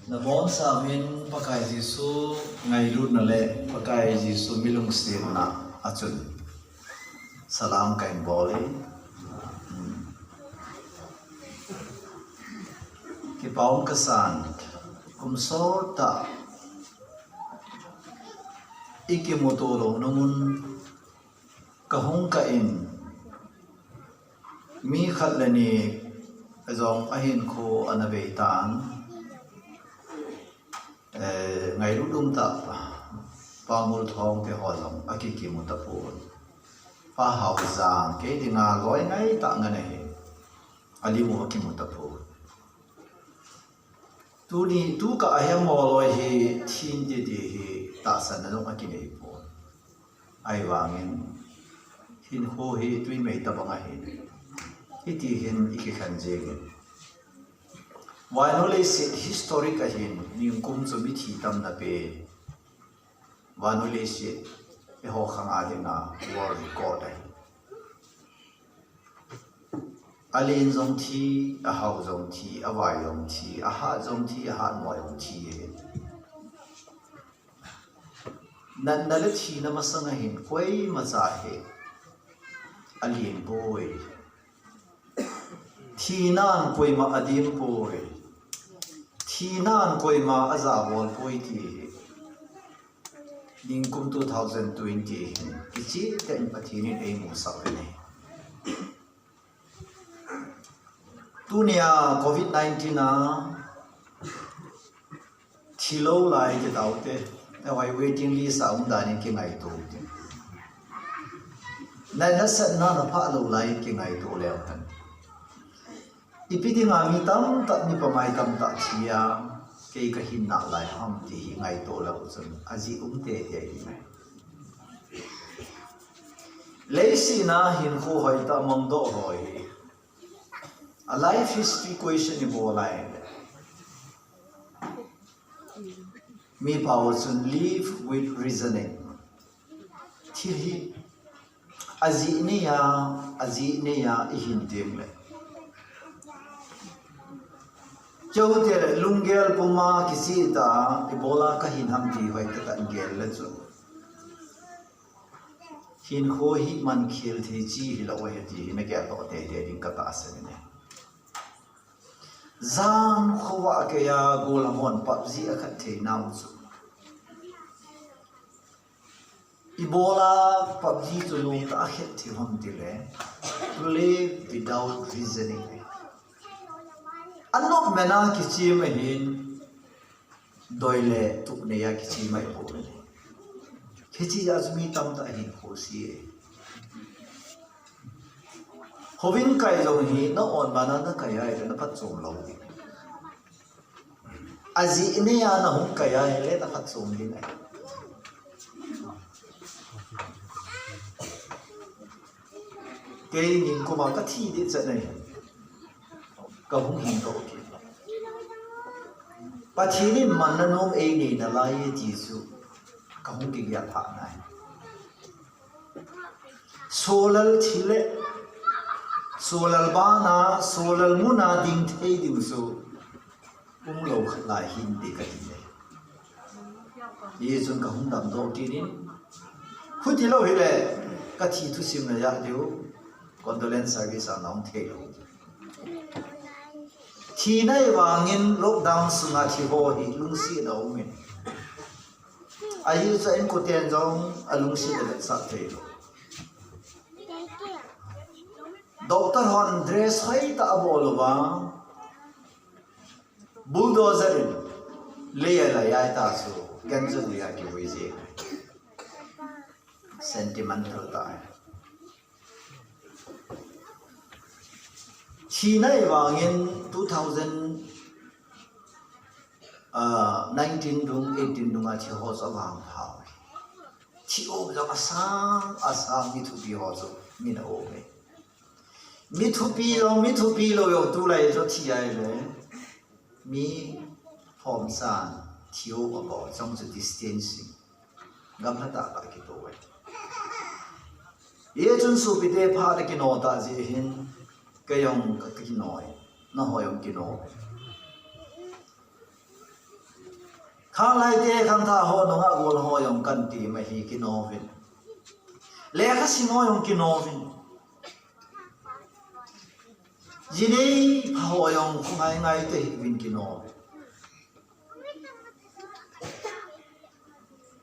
Namon samin pakai Jisu ngailut nale pakai Jisu milung sirna acun salam kain boleh kipaun kesan kumsota iki motoro namun kahung kain mi khatlani azong ahin ko anabeitan ngày lúc đông tập ba mùa thong thì họ giống ở cái mùa tập buồn ba học giảng cái thì ngà gói ngay tạ ngân này ở đi mua cái mùa tập buồn tu đi tu cả ai mò rồi thì thiên thì tạ sanh nó giống ở cái này buồn ai vàng hin hồ thì tuy mấy tập bằng ai thì hin cái khăn gì why no le se historic ahin ning kum chu mi thi tam na pe why no le se e ho khang a de na world record ai alin zong thi a hau zong thi a wai zong thi a ha zong thi a ha moi zong thi nan na le thi na ma sang hin koi ma cha he alin boy thi nan koi ma adim boy thi nan koi ma aza bol poi ti ning kum 2020 ichi ten pathini ei mu sa ne tunia covid 19 na thilo lai ke daute wai waiting list a um da ni ke ngai to na sa na na pha lo lai ke ngai to le tan ipiting ami tam tak ni pamai tam tak chia ke ka hin na lai ham ti ngai to la chun aji te te ni leisi na hin kho hoi ta mong do hoi a life history question ni bo lai mi power chun live with reasoning thi hi aji ne ya hin dem le châu thế lungel puma kisi ta ebola ka hin ham ti hoi ta tan gel la chu hin kho hi man khil thi chi hi la wai ti me ke to te te ding ka ta se ne zan khowa ke ya golamon pubg a khat the naw chu ebola pubg chu lu ta het thi hom ti le to live without reasoning anok mena kichi ma hin doile tu ne ya kichi mai po le kichi azmi tam ta hin khosi e hovin kai zo hi na on bana na kai ai na phat chom lo aji ne ya na hum kai ai le ta phat chom din ai ke ning ko ma ka thi de cha nei ka hung hin to ki pathini mannanom ei ni na lai ji su ka hung ki ya tha nai solal thile solal bana solal muna ding thei ding su lo lai hin ti ka ti ye sun ka hung dam do ki nin khuti lo hi le ka thi thu sim na ya diu condolence service anong thei lo thi nai wangin lockdown sunga thi ho hi lungsi no min ai sa en ko ten jong alungsi de sa the doctor hon dress hai ta abolwa bulldozer le la ya ta so ganzo ya ki wi je sentimental ta thi nai wangin 2019 dung 18 dung a thi ho so wang phao thi o jo asam mi thu bi ho so mi na o me mi thu pi lo yo tu lai so thi ai le mi phom san thi o bo trong the distancing gam na ta ka ki to we ye chun su pi de pha de ki no ta ji hin cái ông cái nói nó hỏi ông kia nói khang lai te khang tha ho no nga gol ho yong kan ti ma hi ki no vin le kha si mo yong ki no vin ji nei ho yong khu ngai ngai te vin ki no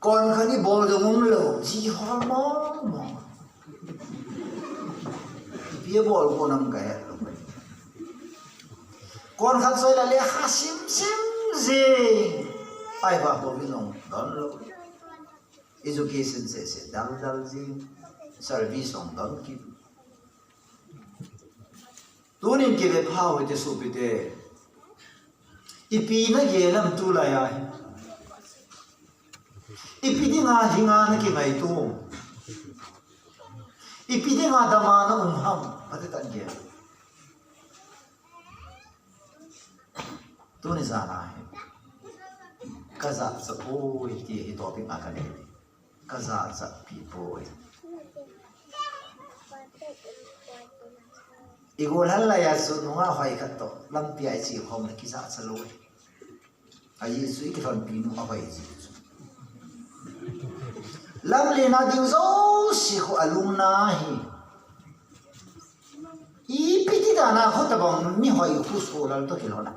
con khani bol jo mong lo ji ho mo mo bia bol ko nam ka con khát soi là lẽ ha sim gì ai bảo tôi biết không đó là education sẽ dal gì service on đó kịp tôi nên kịp về phao về số bị thế ipi nó ghê lắm tu lại ai ipi đi ngã hinga nó kịp ngày tu ipi đi ngã đam nó ham bắt tay ghê tôi nên ra này kaza sa oi ti ito pi makane kaza sa people igol halla ya su nuwa hoi khato lampi ai chi khom ki sa sa loi ai su ki fan pi nu hoi ji lam le na ding zo si khu alumna hi I piti da na khota bang ni hoi khu so lal to kilona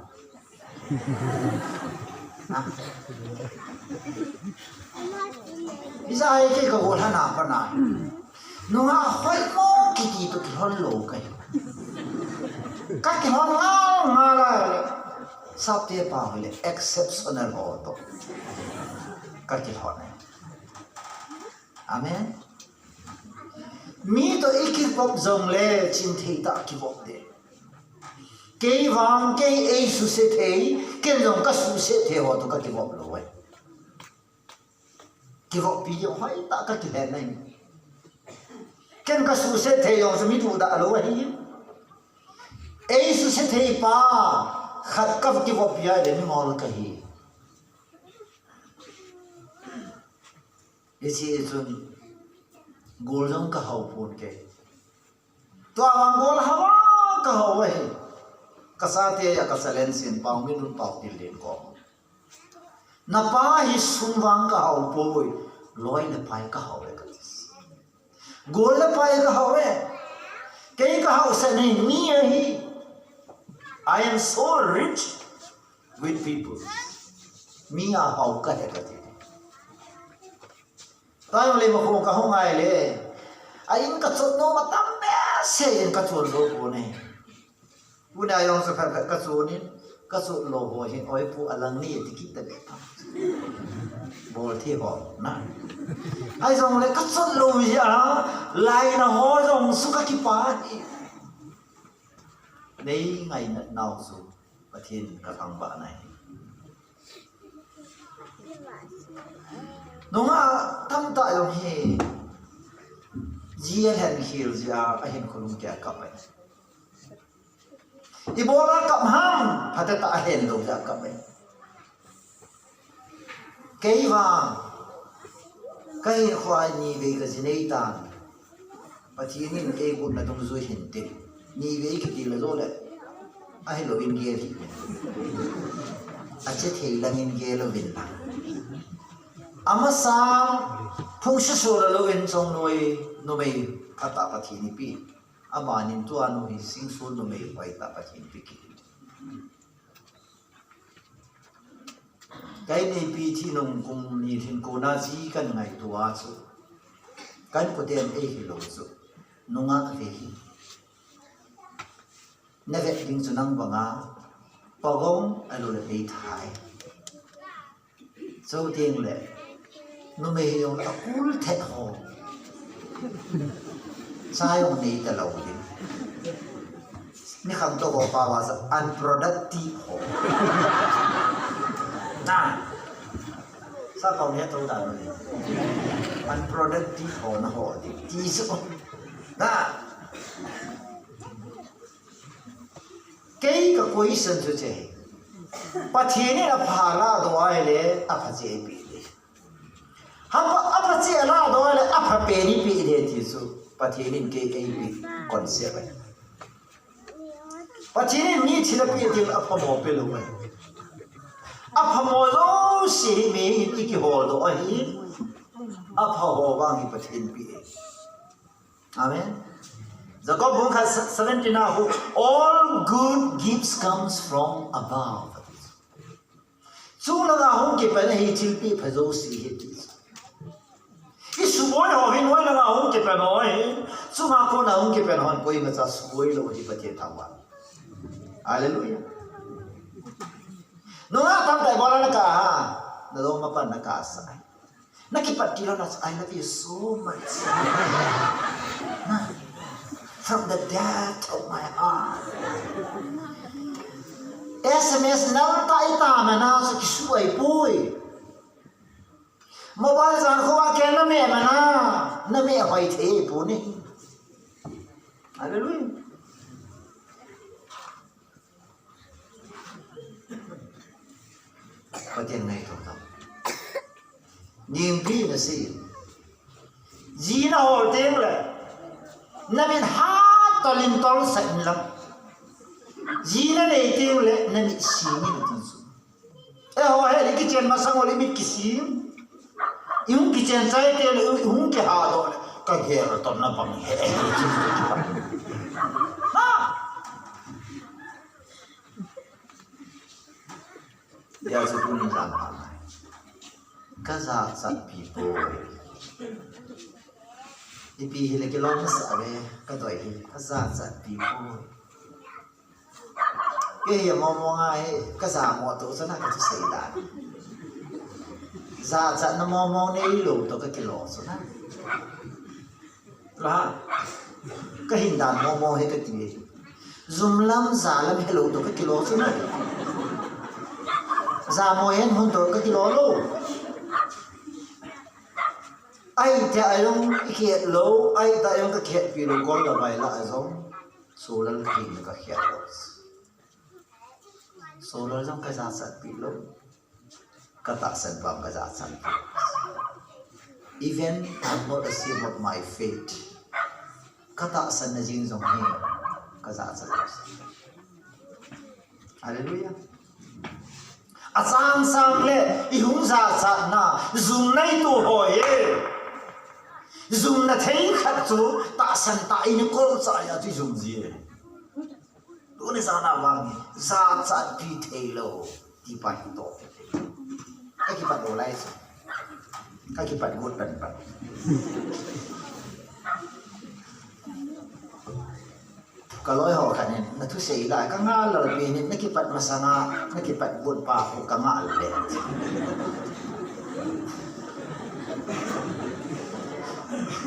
bisa ai cái gol hana pa na no nga hoi mo ki ti to hon lo kai ka ki hon nga la sap te pa le exceptional ho to ka ki hon amen mi to ikip pop zong le chin thei ta ki bok de cái vàng cái ấy su sẽ thấy cái dòng các su sẽ thấy họ tụi các cái vọng rồi cái vọng bây giờ hỏi ta các cái hẹn này cái các su sẽ thấy dòng sẽ biết đủ đã rồi ấy su sẽ thấy pa khát các cái vọng bây giờ đến mòn cái gì cái gì chun gol dòng cái hậu phun cái tua vàng gol hava cái hậu vậy kasate ya kasalen sin pau minun pau tilin ko na pa hi sumwang ka hau poi loi le pai ka hau le ka gol le pai ka hau e ke ka hau se nei mi hi I am so rich with people mi a hau ka he ka ti tai le mo ko ka ho ngai le a in ka chot no ma tam be se in ka chon lo ko neผู้ใดยองสภาพกระสุนกระสุนโลโหหินอ้อยผู้อลังนี่ที่คิดแต่เด็กบอลที่หอนั่นไอ้ทรงเลยกระสุนโลหินอะไรลายนะหอทรงสุขกิปานี่ในไงนาวสุประเทศกระทังบ้านไหนน้องอ่ะตั้งตายองเฮจีเห็นฮิลจีอาเห็นคนลุงแก่กลับไปอีโบรากับห้ามพัฒนาเห็นลงจากกับไปเกี่ยวกับเกี่ยวกับนี่เวกจินเอตันปะทีนี้เอกุนนั่งดูเห็นเต็มนี่เวกที่เราโดนเลยไอ้เราอินเกลีอาจจะเที่ยวอินเกลวินนะอามาสามพงศ์สุรเราอินทรงหน่วยโนเมย์พัฒนาปะทีนี้ปีอามานินตัวนุ้ยสิงสูนนุ้ยไว้ตาปะทินพิกิไกในปีที่นุ่งกุมนี่ถึงโกนาจีกันไงตัวสุกันก็เดินเอฮิโลสุนุ่งอ่ะเวหิเนเวดิ้งสุนังบังอาปะกงอรุณเดชไทยโซเดียงเลยนุ่มเฮียงอาคูลเทคโฮใช่องนี้แต่เราดินี่คำตัวบอกว่า unproductive น่าสักคำนี้ตัวต่างเลย unproductive นะโหดิจีสุดน่าเกี่ยกับคุยสันสุดเจปะเทนี่เราพาลาตัวเลยอัพเจปีเลยฮับอัพเจลาตัวเลยอัพเปนี่ปีเลยที่สุดปะทีนี้เกี่ยวกับคอนเซ็ปต์ปะทีนี้มีที่เราเปลี่ยนอัพพอมอเปลูก aphamozo si me iki holdo ahi aphaho bangi pathin pi amen Jacob 1:17 all good gifts comes from above Chulaga hong ke pele hi chilpi phazo si hiti Isuboi ho hin hoi laga hong ke pele hoi Chunga ko na hong ke pele hon koi macha suboi lo hi pathe thawa Hallelujah Nunga tam tai bola na ka na do mapan na ka sai Nakipat kilo na I love you so much From the depth of my heart SMS nang tai ta mana sa kisuai pui Mobile san ko wa ken na me mana na me hoi the pu ni Hallelujah Patien này thôi đâu Nhìn đi là gì Gì nó hồi tiếng là Nó biết hát to linh to sạch lắm Gì nó này tiếng là Nó bị xí như là tiếng xuống Ê hồi hệ cái chuyện mà sang hồi bị cái xí Yung cái chuyện trái tiếng là Yung cái hạ đó là Cái hệ là tổn nó bằng hệ Dia sebut zaman. Kaza sat people. Ipi hile kelong sabe kadoi kaza sat people. Ke ya mo ngai kaza mo to sana ka sai da. Za sat na mo nei lo to ka kilo sana. La. Ka hindan mo he ka ti. Zumlam zalam hello to ka kilo sana. Za mo hen hun to ka kilo lo ai ta ayong ikhet lo ai ta ayong ka khet pi lo gol la bai la azong solar king ka khet lo solar jong ka za sat pi lo ka ta san pam ka za san even I'm not ashamed of my fate ka ta san na jing jong he ka za san hallelujah Asang sang le ihung za sa na zoom nai tu hoi zoom na thei khat chu ta san ta in ko sa ya chi zoom ji tu ne sa na wang za cha pi thei lo ti pa hi to ka ki pa do lai ka ki pa gut pan pa Kaloi ho kanin na tu sei la ka nga la bi ni nakipat masanga nakipat bun pa ko ka nga le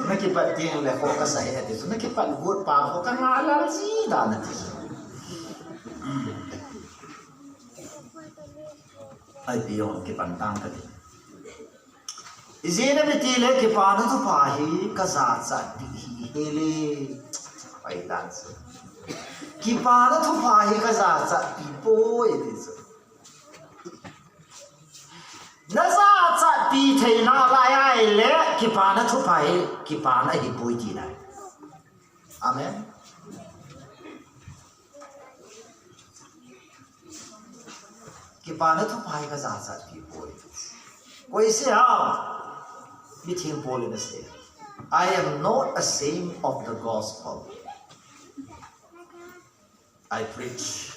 nakipat ting le ko ka sai ati so nakipat bun pa ko ka nga la si da na ti ai pion ki pantang ka ti izina bitile ki pa na tu pa hi ka za za ti hele ai dance Kipana tu pahi ka za za pipo iti zo. Na za za pi thei na la ya le kipana tu pahi kipana hi poi ti na. Amen. Kipana tu pahi ka za za pipo iti. Koi se ha mi thing poli na se. I am not ashamed of the gospel. I preach.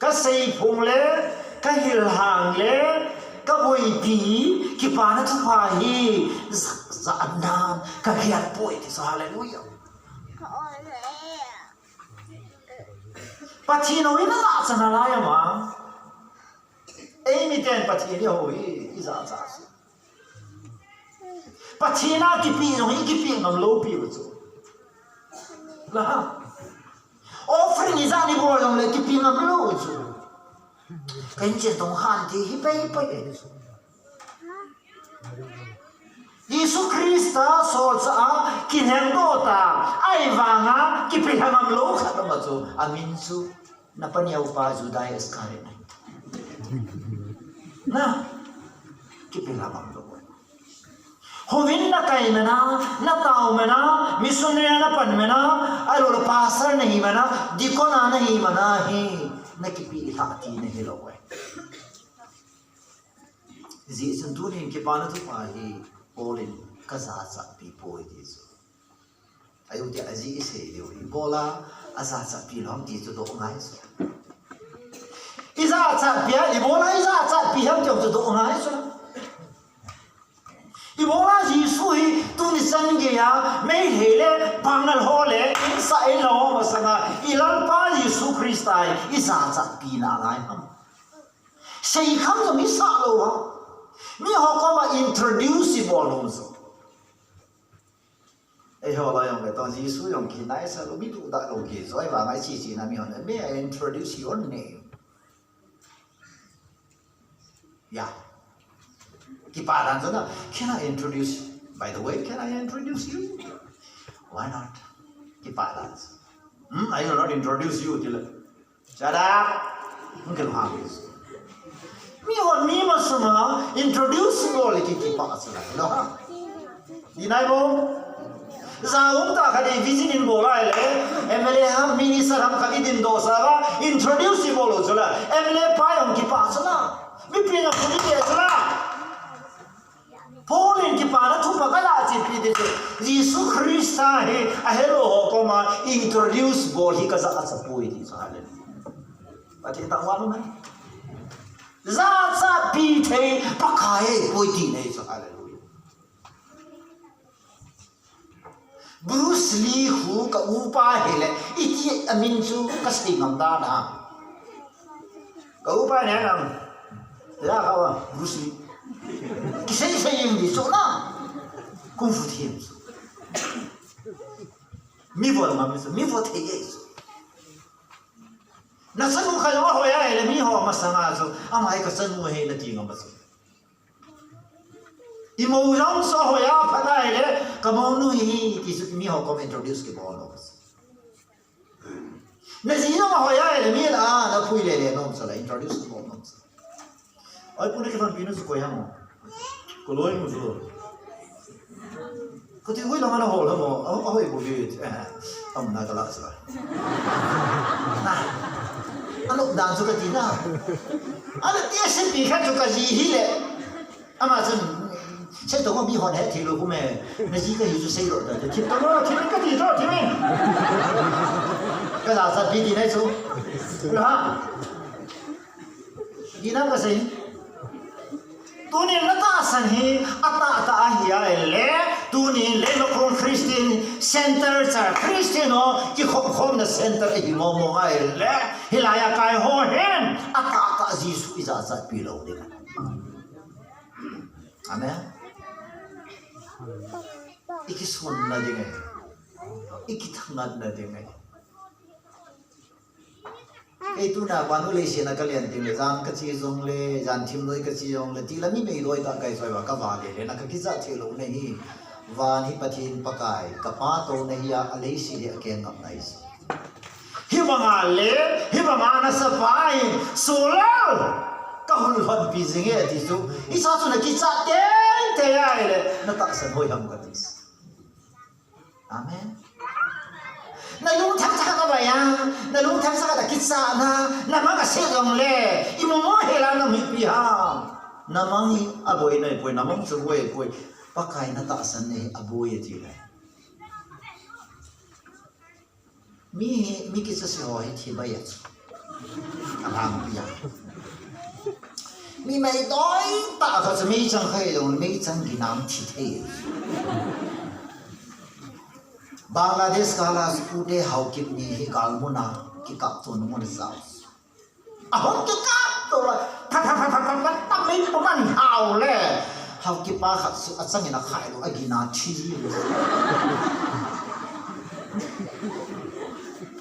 Ka sei phung le, ka hil hang le, ka boi pi, ki pa na tu pa hi, za nam, ka hiat poi ti sa hallelujah. Pati no ina la sa na la ya ma. Ei mi ten pati ni ho hi, i za za. Pati na ki pi no hi ki pi ngam lo pi zo. La offering is ani boy on le keeping a blue so kan che tong han ti hi pe pe Yesu Krista so sa kin hem do ta ai wanga ki pe ham lo kha ta ma so amin su na paniaw pa judai askare na ki pe ham lo Hovin na kai mena, na tao mena, misunnya na pan mena, alo pasar nahi mena, dikona nahi mena hi, na kipi hati nahi loe. gì chân tu nên cái bạn tu phải Paulin cái giá trị bị bồi đi rồi ai cũng thấy gì sẽ điều đi bola giá trị bị lòng đi cho độ ngay rồi giá trị bị bola giá trị bị ham cho độ ngay rồi Ibola Yesu hi tu ni sange ya me hele pangal hole insa elo masanga ilan pa Yesu Christai isa cha pina lai ham sei kham zo mi sa lo ha mi ho ko ma introduce bolom zo ai ho la yong to Yesu yong ki nai sa lo mi tu da lo ki zoi wa ngai chi chi na mi ho may I introduce your name yeah Can I introduce? By the way, can I introduce you? Why not? I will not introduce you till. Shut up. Mungkin habis. Me masama introduce boleh kipadas lah. No. Dinai bo. Zaum tak kali visitin bola le. MLA ham minister ham kali din dosa ba introduce bolo jula. MLA payung kipadas lah. Mi pinga puli dia jula. Paulin ki para tu pakala chi pi de Jesus Christ he a hello ko ma introduce bol hi ka za sa pui di sa le pati ta wa ma za sa pi the pakai pui di nei sa hallelujah Bruce Lee hu ka upa hele iti amin chu ka sting am da na ka upa ne nang ya ka wa Bruce Lee Kisah yang di sana, kung fu tiap, mi buat mami tu, mi buat tiap. Nasa kung kaya ako ya, mi ho masanga so, amai kasan mo hey na tinga baso. Imo ujang so ho ya, pada ele, kamonu hi, kisu mi ho kom introduce ke bawah baso. Nasi ino ho ya, mi la, na pui le nom so la introduce ke bawah nom so. Ay pun kita pinus ko yang Koloi musuh. Ketika gue langan hol mo, apa ibu biut? Nak kalah salah. Nah, anu dan suka tina. Anu dia sepi kan suka zihi le. Amazon, saya tahu mi hon het tilu kume, nasi ka yuzu sei lo dah. Kita lo kita ka tiru timin. Kalau saat bidi nai su, lah. Dina ka sei. Tuni nata sanhi ata ahia le tuni le lokon Christian center sa Christiano ki khom na center e mo ngai le hilaya kai ho hen ata Yesu izazat pilo de amen iki son na de ngai iki thangat na de ngai itu na panu le sina kalian tim le jang ka chi jong le jan thim loi ka chi jong le ti la mi mei loi ta kai soi wa ka wa le na ka ki za the lo nei hi van hi pathin pakai ka pa to nei ya ale si le ke ngam nai si hi banga na sa pai so lao ka hul hon pi jing e ti su i sa su na ki cha te ya le na ta san hoi ham ka ti amen na lung thang sa ka ba ya na lung thang sa ka kitsa na mga segong le imo hela na mi pi ha na mangi aboy na poy na mang suwe poy pakai na ta san ne aboy ti le mi kitsa se ho hi thi ba ya ang pi ya mi mai doi ta ka se mi chang hai dong mi chang gi nam thi the Bangladesh kala sepude haukip ni hi kalmuna ki kap tu nomor zau. Ahon ki kap tu la tak mai paman hau le. Haukip pa khat asang ina khai lo agina thi.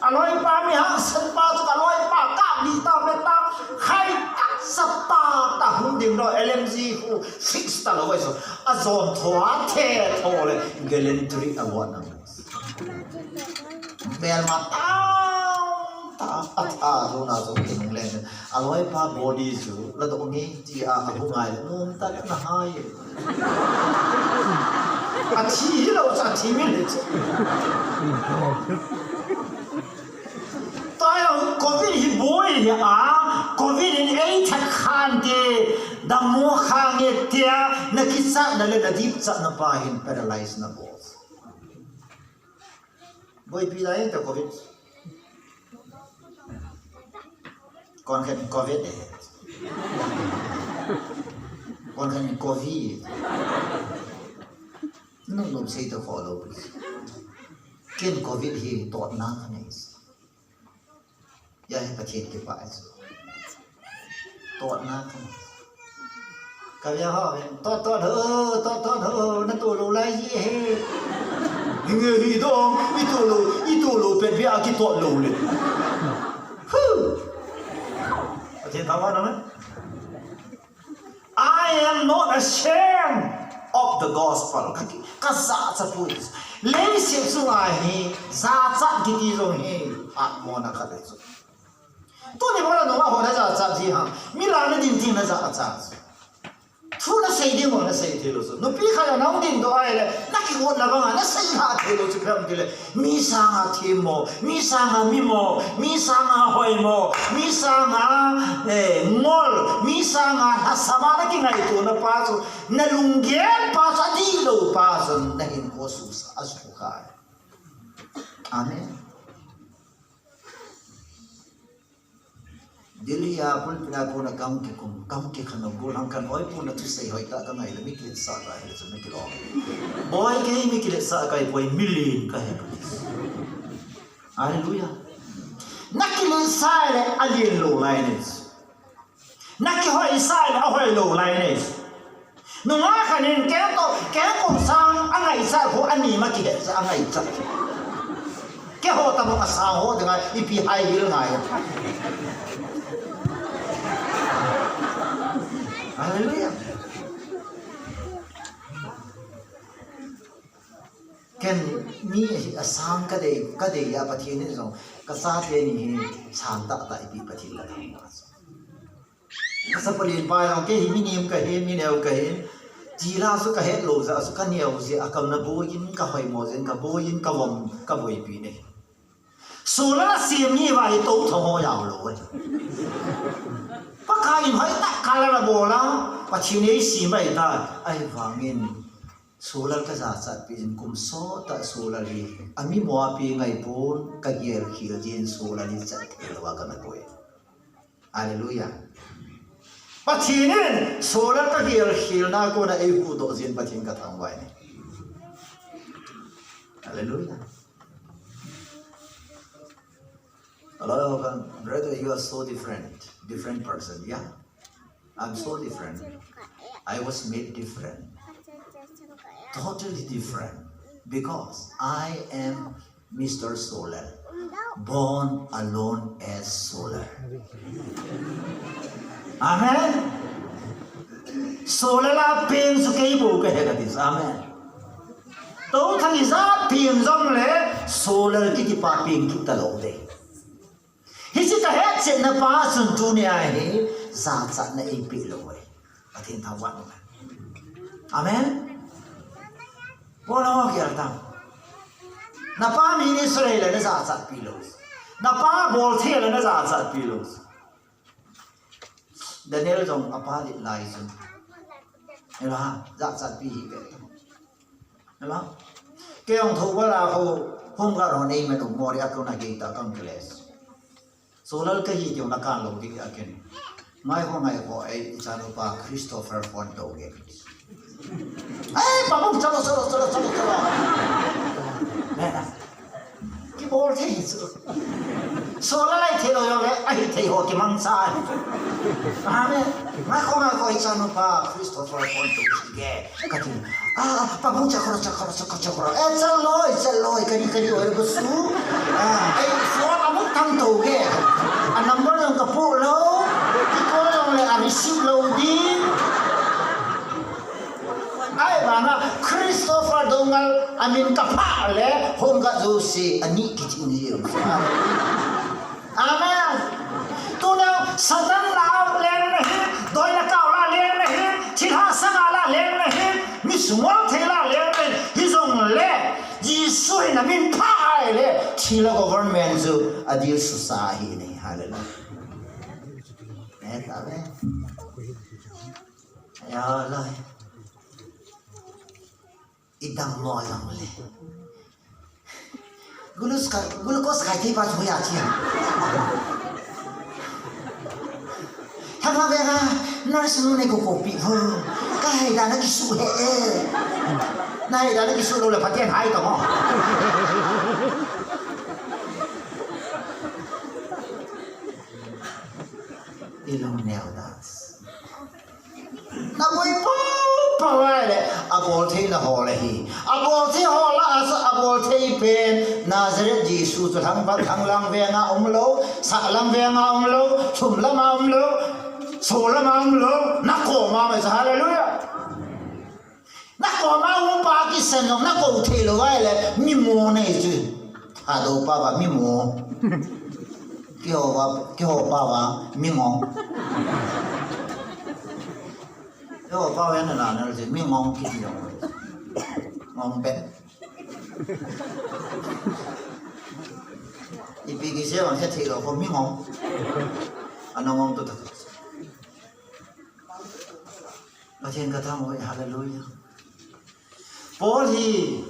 Aloi pa mi ha san pa tu aloi pa kap ni ta me ta khai tak sapa ta hun ding lo LMG hu fix ta lo so azon thoa the tho le galentry award na Bel matau ta zo na zo king len aloi pa body su la do ngi ti a hu ngai num ta na hai a chi lo sa chi mi le ta yo covid hi boy hi a covid in 8 khan de da mo khang le tia na kitsa na le na deep cha na pa hin paralyze na boss boy pi lai ta covid con khen covid con khen covid nó lùm xây tao follow kiên covid hi tọt na này ya hai patient ke pa tọt na cái gì họ tọt thơ nó tụi lù lại gì hết người đi đâu ít tụi lù bên phía kia tọt lù lên patient tao nói nó I am not ashamed of the gospel. Các giá trị phụ lấy sự sự ai giá trị cái gì rồi à mua nó cái gì tôi đi vào nó họ đã giá trị gì hả Milan nó tin tin nó giá trị thu nó xây đi mà nó xây thế rồi nó bị khai nó tin đó ai là nó cái con là bằng nó xây hạ thế rồi chứ không thế là mi sang à thêm mò mi sang à mi mò mi sang à hoài mò mi sang à ngol mi sang à nó sao mà cái ngày tụi nó pa số nó lung ghé pa số đi đâu pa số nó hiện có số sa số khai amen Dili ya pun pinago na kam ke khana golang kan oi pun na thusei hoi ta ka ngai la miklet sa ka he so miklo boy ke miklet sa ka boy million ka he hallelujah nakile sai le alien lo lines nakki hoi sai le hoi lo lines no nga khanin ke ko sang angai sa ko ani ma ki de sa angai cha ke ho ta ma sa ho de ngai ipi hai hil ngai Hallelujah. Ken mi asam ka de ya pathi ni so ka sa te ni chang ta ta ipi pathi la thang ma ka sa pali ba long ke hi mi nim ka he mi neu ka he ji la su ka he lo za su ka neu ji akam na bo yin ka hoi mo zen ka bo yin ka wom ka boi pi ni so la sim ni ba hi to tho ho yao lo Pak kain hai tak kalah bola, pacini si mai ta, ai vangin, solar kasasat pin kum so tak solar ni, ami mua pi ngai pun kagier kil jen solar ni cat elwa kana boy, hallelujah. Pacini solar kagier kil na ko na ibu do jen pacin katang wai ni, hallelujah. Hello, brother, you are so different person, yeah? I'm so different. I was made different. Totally different. Because I am Mr. Solar. Born alone as Solar. Amen? Solar la ping su kei bu ke hega dis. Amen. To thang isa ping zong le Solar ki pa ping ki ta lo de. Hisi ka het set na pa sun dunia hi za za na ipi lo we atin thang wa ma amen bola wa kya ta na pa mi ni sre le na za za pi lo na pa bol the le na za za pi lo Daniel jong apa di lai sun ela za za pi hi ke ela ke ong tho wa la ho hom ga ro nei ma no mo ri akon na ge ta kam kles Solar ka hi yung nakan lo di akin. Mai ko ngai ko ai chano pa Christopher Fonto ge. Ai babong chalo. Nè. Ki bol the hi su. Solar lai the lo yo le ai the ho ki mang sa. Amen. Mai ko ngai ko ai chano pa Christopher Fonto ge. Ka ti. Babong chakoro. Chalo kani oi busu. Ai so amuk tang to ge. A number ng kapulo, ikaw lang le arisip lo din. Ay mga Christopher dongal amin kapa le hongga josi ani kichini. Amen. Tunaw satan la len nahi, doy na kaula len nahi, chilha sangala len nahi, miswal thela len nahi, hizong le, jisui na min pa le, chila government zo adil susahi ni. Hallelujah. Amen. ya lai idang mo lang le glucose kai thi pa chu ya chi thang la ve ga nurse nu ne ko pi ho ka hai da na ki su he nai da na ki su lo le pa tian hai to mo ilong neo das na boy po pawale abol the na ho le hi abol the ho la as abol the pen Nazareth Jesus to thang ba thang lang ve nga lo sa lang ve nga lo chum la ma lo so la ma lo na ko ma ma hallelujah na ko ma pa ki sen no na ko the lo wa le mi mo ne ju ha do pa ba mi mo kêu ba mi ngon kêu ba vậy là nó gì mi ngon kia rồi ngon bé thì vì cái xe bằng xe thì là không mi ngon anh ngon tôi thật ở trên cái thang vậy hallelujah Paul hi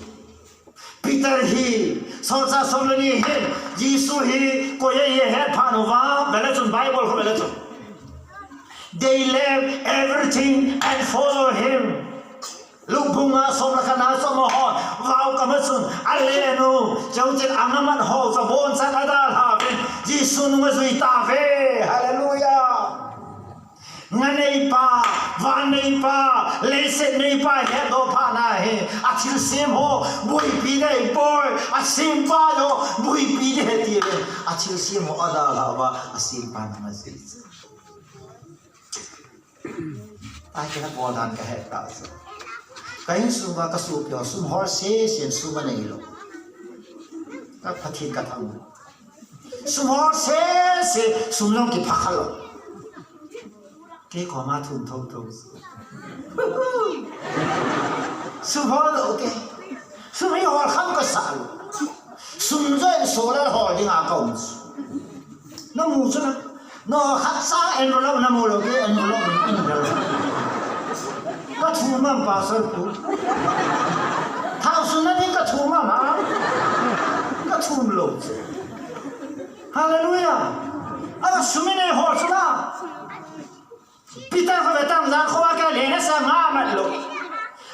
Peter hi Solsa Solani hi Jesus hi ko ye he phanova belatun Bible ko belatun they left everything and follow him lubunga somrakana somoho vau kamasun alenu chauchen angaman ho sabon sakadal ha Jesus nungazui ta ve hallelujah nganei pa vanei pa lese nei pa he do pa na he athil sim ho bui pi nei boy asim pa yo bui pi de ti le athil sim ho ada la ba asim pa na ma si ai ke na bo dan ka he ta so kain su ba ka su pyo sum hor se sen su ma nei lo ka phathin ka thang sum hor se sum long ki phakhalo cái có ma thun thâu thâu sum hoa là ok sum ấy họ không có sợ sum rồi số là họ đi ngã cầu nó ngu chứ nó hát sáng em nó làm nằm rồi cái em nó làm mình rồi cái thu mà ba sợi thu thao sum nó đi cái thu mà cái thu lâu hallelujah à sum này họ chứ là Peter ko betang za ko ka le na sa nga mat lo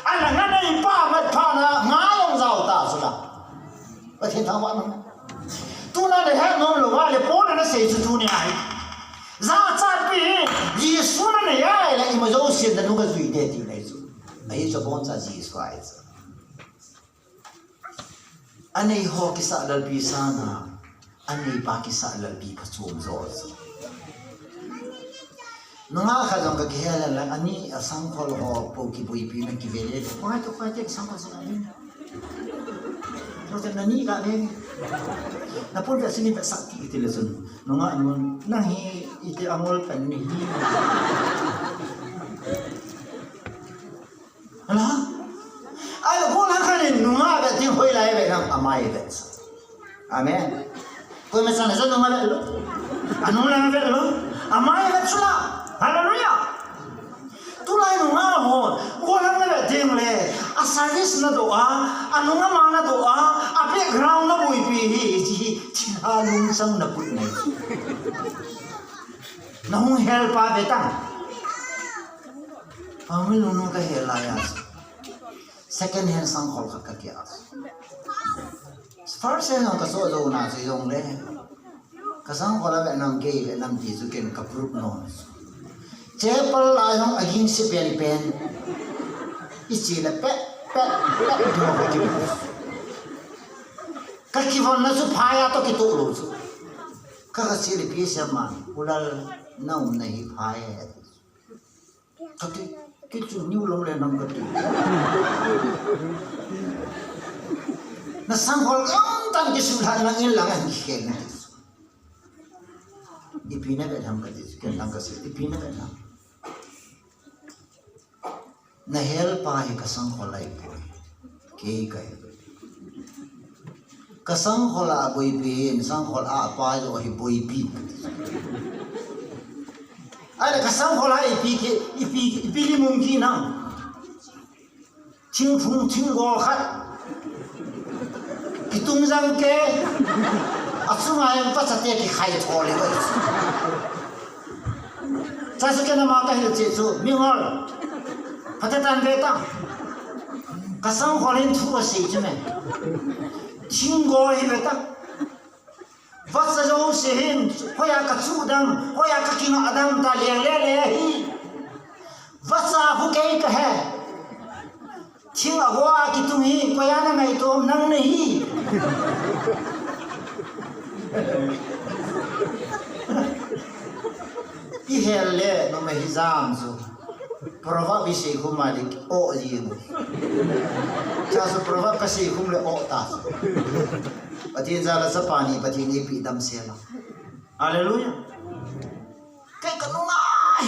ana nga nei pa mat pa na nga yong zao ta su la ba thiên thang wa no tu na de ha no lo wa le po na se chu tu ni ai za cha pi yi su na ne ya la i mo zo sin da nu ga zui de ti nei su ai zo bon za ji su ai za anei ho ki sa dal bi sa na anei pa ki sa dal bi pa chum zo nunga khajong ka khela la ani asang khol ho po ki bui pi na ki vele ko ha to ka je sang ka sang ni to te nani ka ne na pon ta sini ta sakti ite le sun nunga amun na hi ite amol pan ni hi ala ai ko la ka ne nunga ba tin hoi lai be na amai be amen ko me san zo nunga le lo anu la be lo amai be chula hallelujah tu lai nu nga ho ko lang na ding le a service na do a anu nga ma na do a pe ground na bui pi hi chi ha lung sang na put nei na hung help pa betang pamil nu ka hela ya second hand sang khol ka kya first hand ka so do na si dong le ka sang khol ba nam ke nam ti su ken ka proof no chapel la yong aging si pen ichi la pe do ka ki von na su phaya to ki to lo su ka si ri pi se man ulal na nei phaya ka ki chu niu long le nam ka ti na sang hol ang tan ki su than lang in lang an ki na ipina ka tham ka ti ken lang ka si ipina ka na na hel pa hi ka sang holai po ke kai ka sang hola boi pi sang hol a pa jo hi boi pi ai ka sang hola ipi mumki na thing phung thing go khat kitung jang ke achunga em pa chate ki khai thole ba cha se kana ma ka hi che chu mingol patatan beta ka sang holin thu se chu me thing go hi beta vắt ra dấu xin hoya cả chú đăng hoya cả kinh adam ta liền lẽ hi vắt ra hú cây cả hè thiên ở hoa cái tung hi quay ăn ngày tôm năng này hi cái hè lẽ nó mới giam rồi prova bị sĩ không mà đi ô gì nữa cha số prova cái sĩ không lại ô ta Pati zala sa pani pati ni pidam sela. Hallelujah. Kay kanunga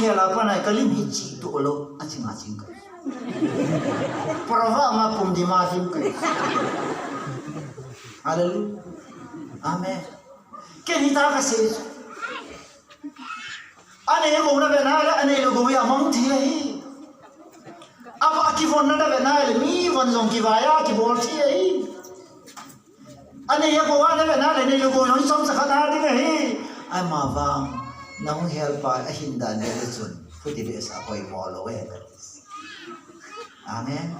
hela pa na kalim hichi to ulo aching ka. Prova ma pumdi ma tim ka. Hallelujah. Amen. Kay hita ka se. Ane ko na benala ane lo go ya mong thi hi. Apa ki von na benala mi von zong ki vaya ki bol thi hi. Anh ấy có anh ấy nói này là cô nói xong sẽ khát đi cái anh mà vang nông help by a hinda này là chuẩn phụ thì để sao quay mò lối hết amen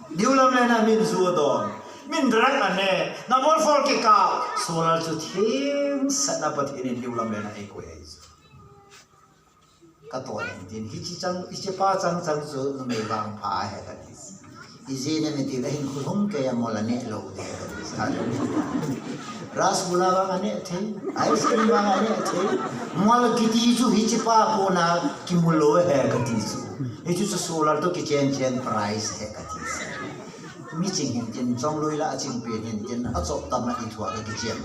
điều làm này là mình zua đòn mình rắc anh này na muốn phơi cái cao solar cho thiên sát na bắt hình điều làm này là ai quay cái tổ này thì chỉ chẳng chỉ ba chẳng rồi nó mới vang phá hết cái Izi na miti lahin kulong kaya mo la ne lo de ras bula ba ne the ai se ni ba ne the mol kiti ju hi pa ko na ki mulo he kati ju he ju solar to ki chen price he kati mi ching hin tin chong loi la ching pe hin tin a chop tam na i thua ka ki chen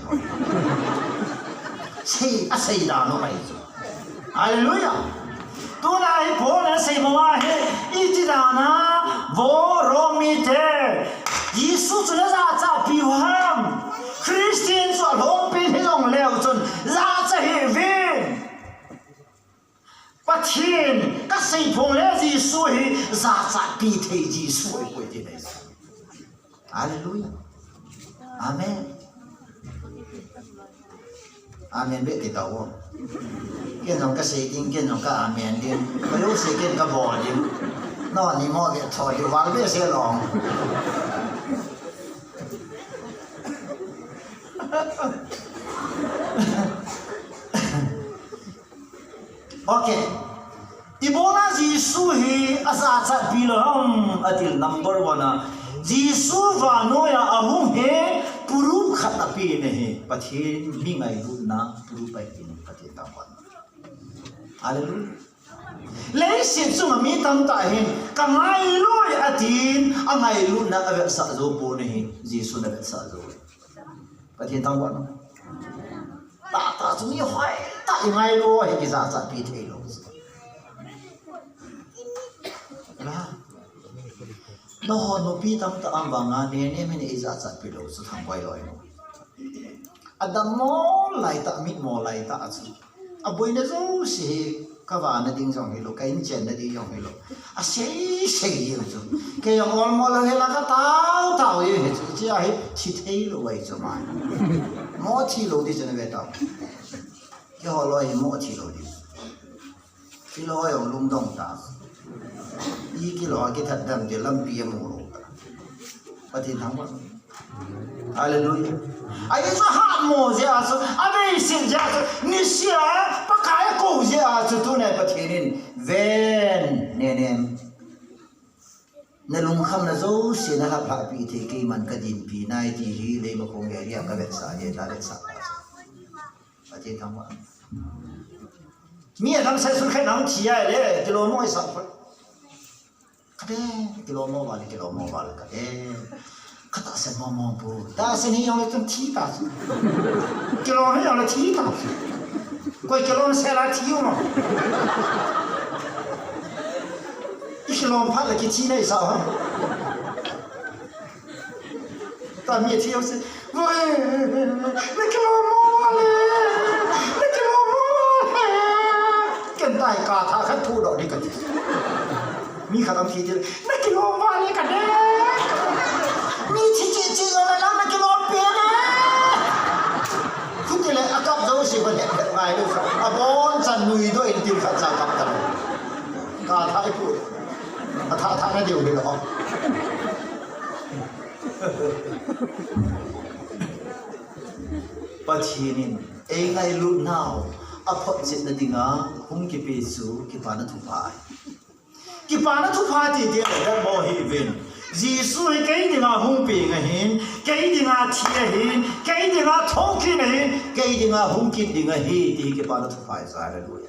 sei a sei da no mai ju hallelujah tu nai po na sei ma he i ti da na vô rong mi thế Giêsu cho nó ra cha biểu ham Christian cho long pin hay long leo chun ra cha hệ viên bắt thiên các sinh phong lẽ Giêsu hi ra cha pi thế Giêsu hi quay thế này Hallelujah Amen Amen biết thì đâu không cái dòng cái sĩ tiếng cái dòng cái Amen đi cái lúc sĩ cái bò đi nó ni mò cái thôi thì vào biết sẽ lòng ok ibona Giêsu hi asa cha bilham atil number 1 Giêsu va noya ahum he purum khata pi ne he pathin mi ngai lu na puru pai pi pathin ta wan hallelujah lấy xin chung mi tam ta hin ka ngai loi atin angai lu na ave sa zo po ne hi Giêsu na sa zo pathin tang wan ta chung ni hoi ta ngai lo hi ki za cha pi thei lo la no pi tam ta am banga ne me ne za cha pi lo su thang wai loi no adam mo lai ta mi mo lai ta chu aboi na zo si các bạn nó tiếng dòng hello cái chuyện nó đi dòng hello à sei nhiều chứ cái dòng all mò là cái tao gì hết chứ ai chỉ thấy lo vậy chứ mà mò chỉ lo đi cho nó về tao cái họ lo mò chỉ lo đi cái lo dòng lung đông ta ý cái lo cái thật đầm thì lâm bia mù rồi và thì thắng quá Hallelujah ai cho hát mồ gì à chứ à bây xin ra chứ ni xia bắt cái cổ gì à chứ tu này bắt thiên ven nè nè lùng khăm là dấu xin là hấp bị thì cái mình cái din pi này thì hi lấy một con gà cái vẹt sa vậy ta vẹt sa bắt thiên thắng quá mía thằng sai xuất khai nắm chỉ ai đấy cái lô mồi sập cái lô mồi vào cái kata sen mong po ta sen hi yang le thi ta kilo hi yang le thi ta koi kilo se la thi mo kilo pa la ki thi nei sa ha ta mi thi se voi le kilo mo le ken ta lại cả thà khách thu đó đi cái mi khát ông thì nó kêu ông vào đi cái đấy mi chỉ rồi nó kêu ông bé đấy không thì lại cặp dấu xì vào hiện ngày luôn bốn chân nuôi đôi in tiêu khát ra cặp tao cả thà thu thà nó điều được không bắt hiền ấy ngay lúc nào áp chết là đi ngã không kịp bị số kịp phá nó thu phá thì tiền là bao hi viên Giêsu cái gì ngã không bị ngã hiền cái gì ngã thiệt hiền cái gì ngã thông kinh hiền cái gì ngã không kịp đi ngã hi thì kịp phá nó thu phá rồi là luôn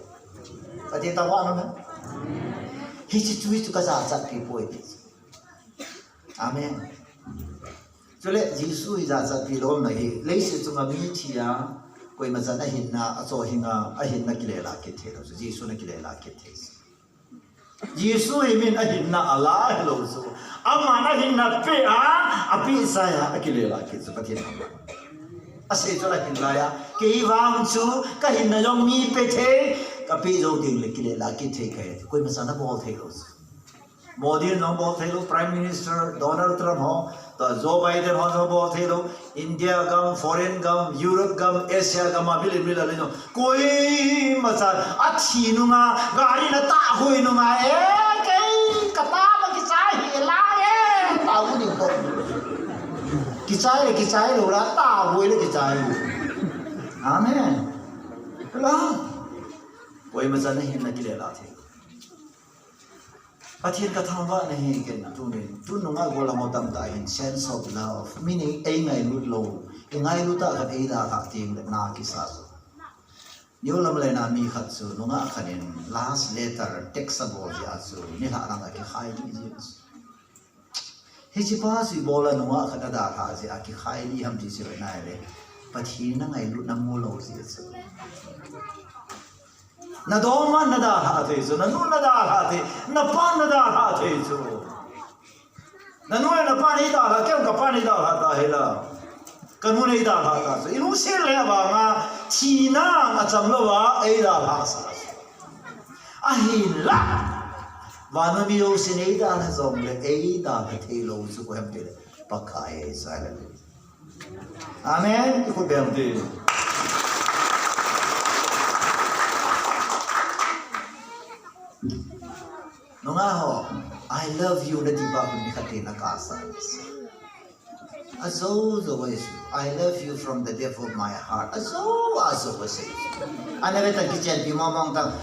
cái gì tao nói nữa hi chỉ chui tu cái gì chắc bị bồi Amen cho nên Giêsu ra chắc bị lom này lấy sự chúng ta mi thì कोई मजा नहीं हिन्ना असो हिंगा अहिन्ना किले ला के थे तो यीशु ने किले ला के थे यीशु हिमिन अहिन्ना अल्लाह लो सो अमाना हिन्ना पे अपि साया किले ला के तो पति हम असे जो ला हिन्ना या के वांग सु का हिन्ना जो मी पे थे कपि जो दिन ले किले ला के थे के कोई मजा ना बोल थे लो मोदी नो बोल थे लो प्राइम मिनिस्टर डोनाल्ड ट्रम्प हो तो जो बाइडेन हो जो बोल थे लो इंडिया गम फॉरेन गम यूरोप गम एशिया गम अबिल मिला ले नो कोई मसा अच्छी नुमा गाड़ी न ता हुई नुमा ए के कताब की चाय हिला ए ताऊ नहीं तो की चाय लो रा ता हुई ले की चाय आमेन ला कोई मसा नहीं न किले ला थे Pathian ka thangwa nahi ken tu nunga gola motam ta in sense of love meaning ai ngai lut lo ngai lut ta kan ai da ka tim na ki sa so new lam le na mi khat su nunga khanin last letter text abo ya su ni ha rang ki khai ni ji hi chi pa si bola nunga khat da kha si a ki khai ni ham ji si na le pathi na ngai lut na mo lo si su na doma na da ha the so na nu na da ha the na pa na da ha the so na nu na pa ni da ha kyau ka pa ni da ha ta he la ka nu nei da ha ta so ilu se le ba nga chi na a cham lo wa ai da ha sa a hi la wa na bi o se nei da na so le ai da ka the lo so ko hem de pa khai sa le amen ko be am de Nunga ho, I love you na di ba ni khati na kasa. Azo was I love you from the depth of my heart. Azo was it. Ana beta kichen bi momong tang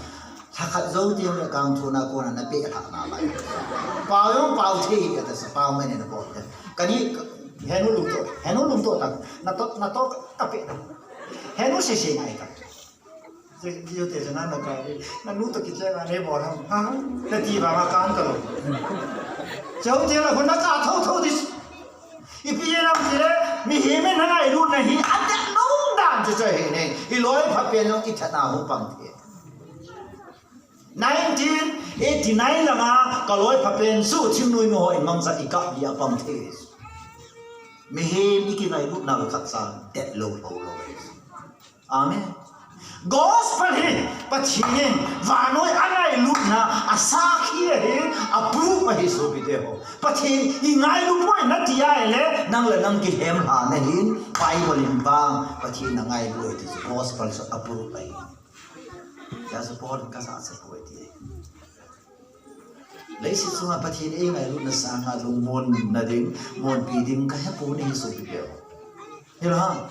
thakat zo ti na kang thuna ko na pe tha na lai. Pao yong pao thi ya ta sa pao mai ne na bo. Kani henu lum to tak na to ka pe. Henu se ngai ka. Dio te jana na kai na nu to kiche na ne bo tham ha na ti ba ma kan ka lo chau te la hona ka thau dis I pi na ti le mi he me na ngai ru na hi a te no dan je je he ne I loi pha pe no I tha na hu pang the 1989 la ma ka loi pha pen su chim nui mo in mang sa I ka ya pang the mi he mi ki ngai ru na ka khat sa te lo amen Gospel hi pachinin vanoi angai lutna asakhi hi approve ma hi so bide ho pachin ingai lu poi na tia ele nang le nang ki hem ha na hin bible in bang pachin ngai lu ti gospel so approve ai ya support ka sa support ti lấy sự sung pachin e ngai lu na sa ha lu mon na ding mon pi dim ka ha pu ni so bide ho hiểu không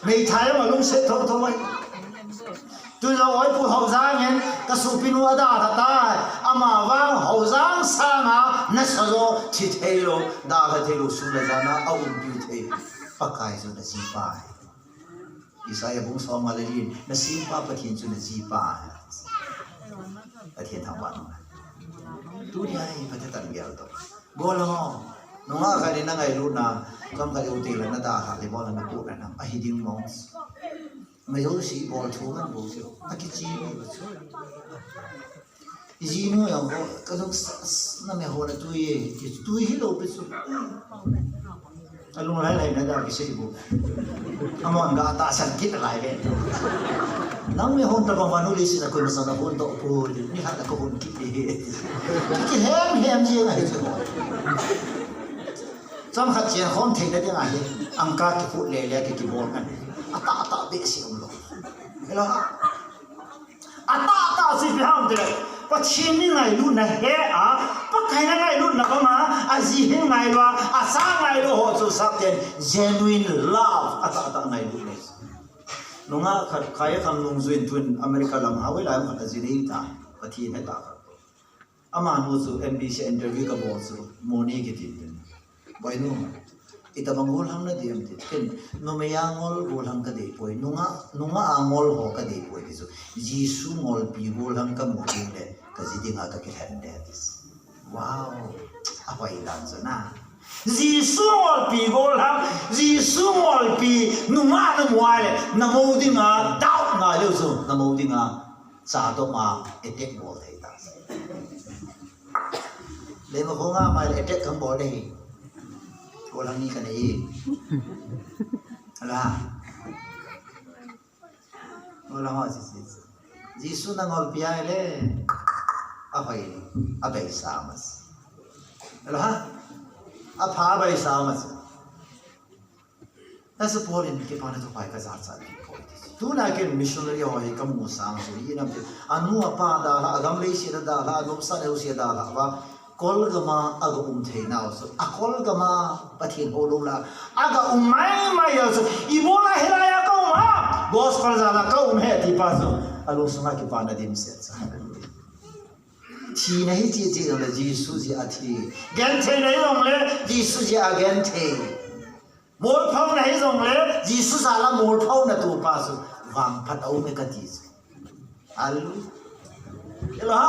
mấy thái mà lung sẽ thôi tôi nói ôi phụ hậu giang hen cái số pin hoa đa thật ta ama vang hậu giang sang à nó sao rồi chỉ thấy rồi đa cái thấy rồi xuống là ra nó ông biểu thấy bắt cái rồi là gì phải Isaiah bung song mà lên nó xin pháp bắt thiên rồi là gì phải bắt thiên thằng bạn tôi đi ai bắt thiên tận biểu đó bố lo nó mà cái này nó ngày luôn na trong cái ưu tiên là nó đa hạt thì bố là nó cụ là nó ai đi mong mấy dấu sĩ bỏ thú nó bổ sung, cái gì nữa cái gì nữa là cái dấu nó mẹ hồ là tôi hiểu biết số alung lai na da kisi ibu amon ga ta san kit lai be nang me hon ta ba manuli sin ko sa na hon to po ni ha ko hon kit ki hem ji ngai chu cham khat chen hon thei da ding a he angka ki pu le le ki bol kan ata be si um lo hello ata si bi ham de pa chin ni ngai lu na he a pa kai na ngai lu na ba ma a ji he ngai lo a sa ngai lo ho chu sap ten genuine love ata ngai lu ne nunga khat khai kham nung zuin tun america lam hawai la khat ji nei ta pathi ne ta ama no chu mbc interview ka bo chu moni ki tin bai nu ita mangol hang na diam ti ken no me yangol gol hang ka de poi nunga angol ho ka de poi ti chu jisu ngol pi gol hang ka mo king le ka ji dinga ka ki han de this wow apa ilan so na jisu ngol pi gol hang jisu ngol pi nunga na mo le na mo dinga dau na le so na mo dinga sa to ma etek bo thai ta le ma ko nga ma etek kam bo de orang ni kan ini, lah, orang apa sih? Yesus nangol piang le, apa ini? Apa isamas? Lah, apa isamas? Nasa Paulin kita pada tu pakai kasar tu nak kan missionary orang kamu sang so ini nampi anu apa dah lah agam lesi dah lah nomsa lesi dah lah apa kol gama aga thei na so akol gama pathin olula aga mai so ibola helaya ka ma gospel jala ka he ti pa so alo sunga ki pa na dim se sa thi nahi ji le jisu ji athi gan thei nahi rong le jisu ji again thei mol phau nahi rong le jisu sala mol phau na tu pa so wang phat au me ka ji alu ela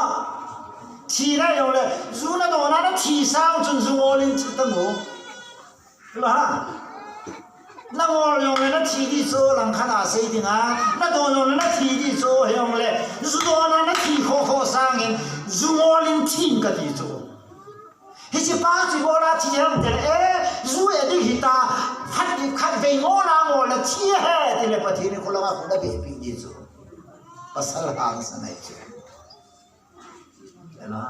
thi na yong le zu na do na thi sang chun zu ngolin chi ta mo la na ngol yong le na thi di so lang kha na sei ding a na do yong le na thi di so yong le zu do na thi kho sang in zu ngolin thi ka di so he chi pa chi bo la thi ham de e zu e di hita khat di khat ve ngo na ngo la thi he de le pa thi ni ko la ko da be pi di so pasal hang sa nai chi ela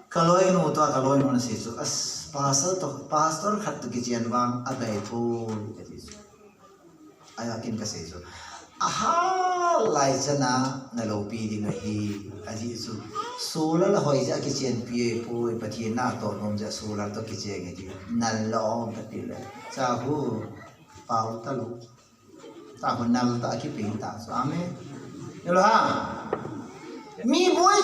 kaloi no to kaloi no se so as pastor khat to ki chen wang abai tho ke so aya kin ka se so aha lai chana na lo pi ding hi aji so solar la hoi ja ki chen pi po pathi na to nom ja solar to ki che nge ji na lo ta ti le cha hu pau ta lu ta ko nal ta ki ping ta so amen yo ha mi boy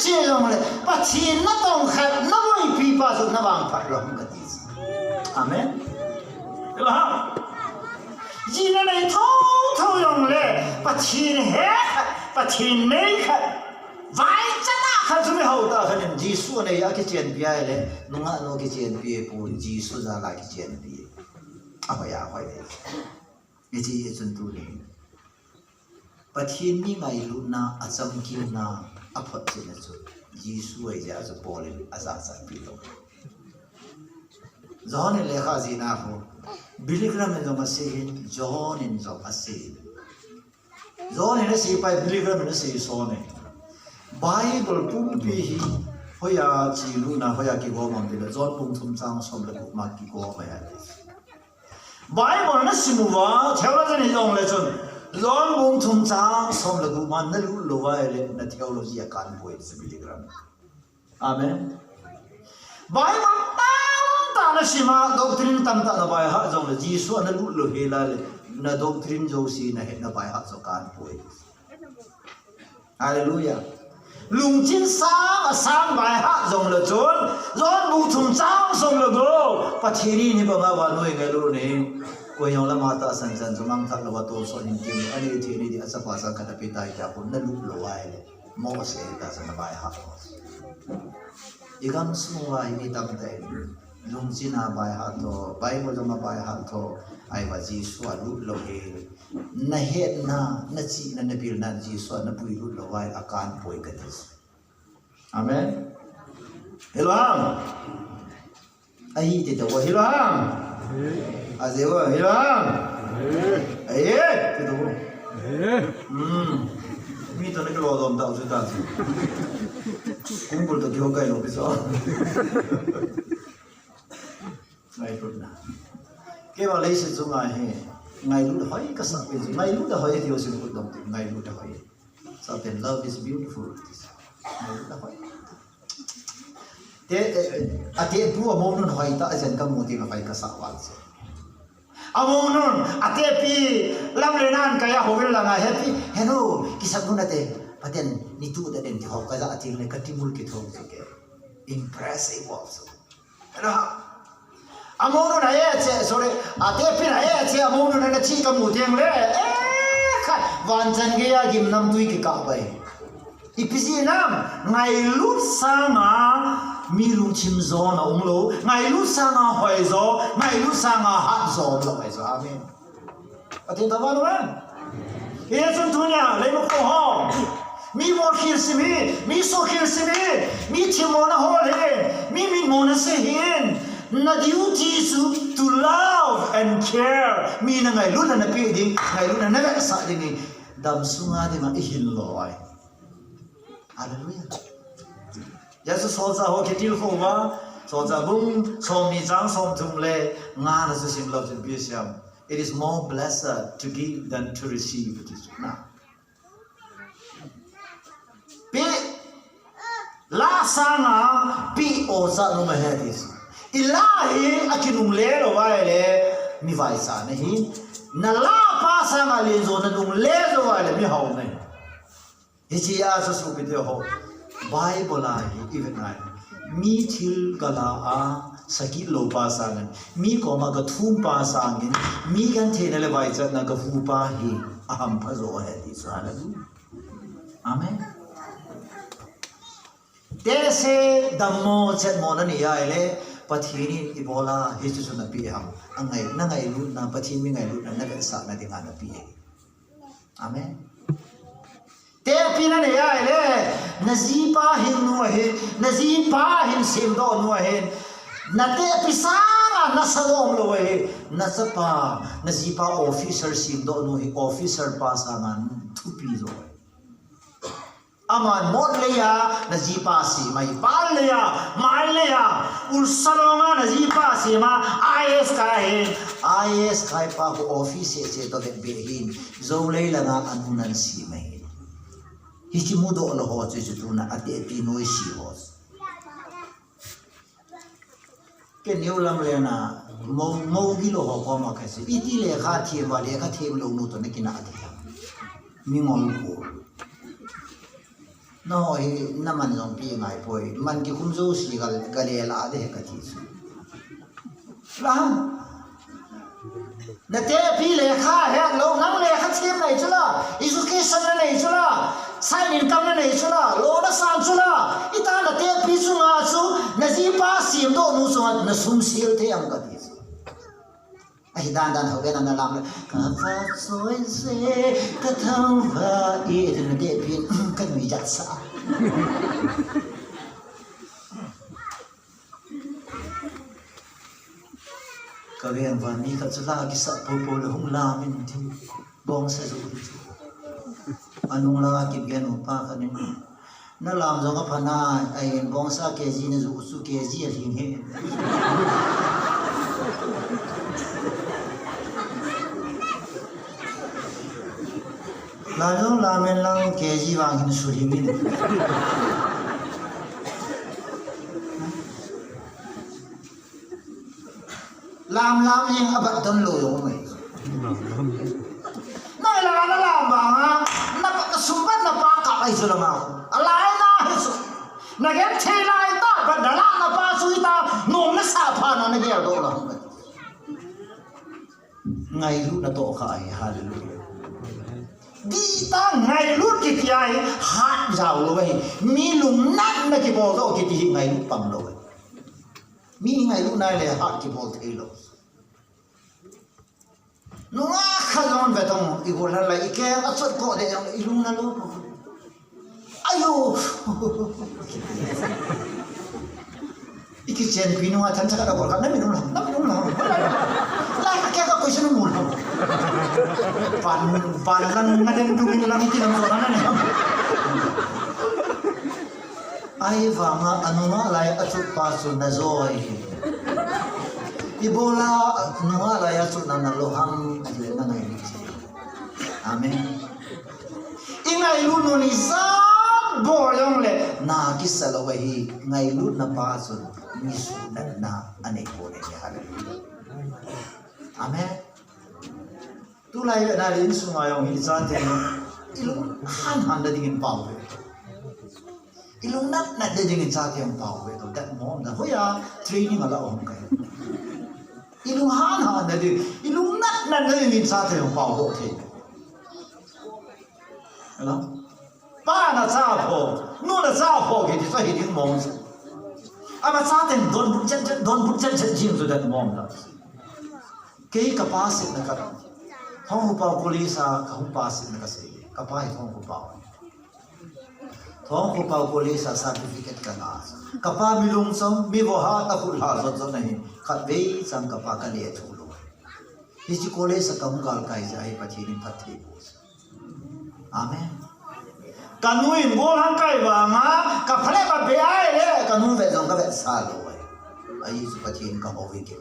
che long le pathi na tong khat na moi pi pa so na bang phat lo ka ti amen yo ha ji na nei thau yong le pathi he pathi nei khat vai cha na khat su me ho ta khan ji su ne ya ki chen pi ai le nunga no ki chen pi pu ji su za la ki chen pi apa ya hoi de ye ji ye chun tu le pathin ni ngai lu na acham ki na aphat che na chu ji su ai ja so pole asa sa pi lo zone le kha ji na ho biligram ne zo ma se john in zo ma se zone ne se pai biligram ne se so ne bible pum pi hi hoya chi lu na hoya ki go mang de zon pum thum chang som le ku ma ki go ma ya bible na simuwa thela jani jong le chun zon pum thum chang som le ku ma na lu lo wa le na theology ya kan boy se biligram amen bible ta na sima doctrine tam ta na bai ha jong le jisu na lu lo he la le na doctrine jo si na he na bai ha so kan boy hallelujah lung chin sang bai ha jong le chon zon bu thum chang som le go pathiri ni ba ba noi ga lu ne ko yong la ma ta san san jumang thak lo to so nin ti ani thi ni di asa pa sa ka ta pi tai ta ko na lu lo wai le mo se ta san bai ha igam su wai ni tam dai lung china bai ha to Bible ma bai ha to ai wa Jesu a lut lo he na het na chi na bil na Jesu na pui lut lo wai akan poi ka dis amen Elohim ai ti to Elohim azewa Elohim ti to mi to ne ko dom ta su ta cũng được vô cây rồi sao ngày lúc nào cái mà lấy sự chúng ngày lúc hỏi cái sao cái gì ngày lúc đó hỏi điều gì cũng đồng tình ngày lúc đó hỏi sao tên love is beautiful ngày lúc đó hỏi thế bùa môn nó hỏi ta dân cái môn thì nó phải cái sao vậy môn nó pi làm lên ăn cái hồ bên là ngày happy hello cái sao cũng là thế Paten ni tu da den ti ho ka za ating le katimul ki thong ke impressive also ra amono na ye che sore ate pi na ye che amono na chi ka mu tiang le kha wan chan ge ya gim nam tui ki ka bai ipisi nam ngai lu sama mi lu chim zo na lo ngai lu sama hoi zo ngai lu sama hat zo lo bai zo amen paten ta wa lo ye chun tu nya le mo ko ho mi mo khir si mi so khir si mi chimona hol he mi mona se hin na duty to love and care mi na ngai lu na pi ding ngai lu na ga sa ding dam sunga de ma ihin lo ai hallelujah yesu so za ho ke til ho wa so za bung so mi jang som tum le nga na se sim love and peace yam it is more blessed to give than to receive it is now Pi la sana pi oza no mahedis ilahi akinum le lo vai le mi vai sa nahi na la pa sana le zo na dum le zo vai le mi hau nei hichi ya so su bi de ho bible ai even ai mi thil gala a saki lo pa sangan mi ko ma ga thum pa sangin mi gan the na le vai cha na ga fu pa hi aham pha zo hai sa la amen Dese damo chet mona ni ya ele pathini ibola hisu na pi ham angai na ngai lu na pathin mi ngai lu na na sa na dinga na pi amen te pi na ya ele nazipa hin nu he nazipa hin sim do nu he na te pi sa na salom lo he na sapa nazipa officer sim do nu he officer pa sa ngan thu pi zo aman mod leya nazipa si mai pal leya mai leya ulsalonga nazipa si ma is kai pa ko office che to de behin zo le langa anunan si mai hichi mudo lo ho che tu na ate pi noi si ho ke new lam le na mo gi lo ho ko ma ka si iti le kha thi wa le kha thi lo nu to ne kina ate mi ngol ko no he naman long pi ngai poi man ki khum zo si gale la de ka thi su ram na te pi le kha he lo nang le kha chem nei chula education na nei chula sign income na nei chula lo na san chula ita na te pi su nga su na ji pa sim do nu so na sum sil the ang ka thi su ai dan ho ge na lam ka fa soi se ka thang va e de de pi ka mi ja sa ka ve va mi ka chula ki sa po po le hung la min thi bong sa zu anung la ki gen pa ka ni na lam zo ka phana ai bong sa ke ji na zu su ke ji a hin he Lalu lamen lang keji wangin sulimin. Lam yang abad don lo yung may. Lam bang napakasumbat na pakakay sila mga. Alay na hiso. Naging tilay ta, padala na pasoy ta, nung nasapa na nagyardo lang. Ngayon na to ka ay hallelujah. Di ta ngay lut ki ai hat giàu lo vậy mi lùng nát na ki bo zo ki ti ngay lut pam lo vậy mi ngai lu nai le ha ki bol thei lo nuwa khalon betong igol la ike achot ko de ilung na lo ayo iki chen pinu a than chaka bol ka na minum la ka ka question mul pan lan ngaden tu min lang ti lang so na ne ai va ma anuma lai achut pa su na zoi ibola nuwa lai achut na lo hang le na ngai amen ingai lu no ni za boyong le na kisalo hi ngai lu na pa su ni su na ane ko ne hallelujah amen tu lai na rin su ma yong hi sa te ilu han da dingin pau ilung nat da dingin sa te pau to that mom da hoya training ala ong kai ilung han da di ilung nat da dingin sa te pau do the hello ba na sa pho nu na sa pho ki so hi ding mom ama sa ten don chen jing so that mom da ke capacity na ka thong pa police a ka pa sin na ka se ka pa thong pa police a certificate ka na ka pa milung som mi bo ha ta khul ha zo nahi ka ve sang ka pa ka le chulo hi ji college sa kam gal kai jai pa chi ni phathi amen kanuin gol hang kai wa ma ka phale ba be ai le kanu ve jong ka ve sa lo ai su pa chi ka ho vi ke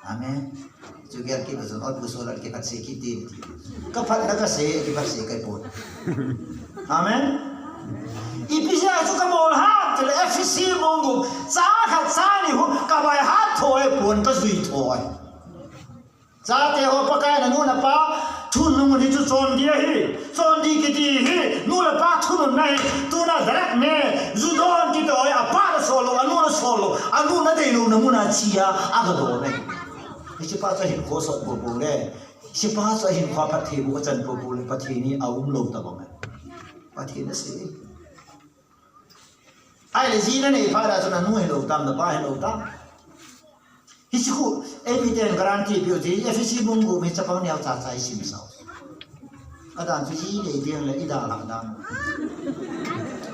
amen juga kita betul orang bersolat kita sedikit ini kapan nak saya kita sedikit pun amen ipisa itu kabol hat le FCC mongo sahat sani hu kabai hat thoi pun ka zui thoi za te ho pakai na nu na pa thun nu ni chu chon dia hi ki ti hi nu la pa thun nai tu na darak me zudon ki to ya pa solo anu na dei lu na mu na chia aga do ne si pa sa hin ko so bo bo le si pa sa hin kha pa thi bu chan bo bo le pa thi ni aum lo ta bang pa thi na se ai le ji na nei pa da so na nu he lo tam da pa he lo ta hi si ku evident guarantee bi ji FCC mong bu me cha pa ni au cha cha sim sao adan ji ji le biang le ida la da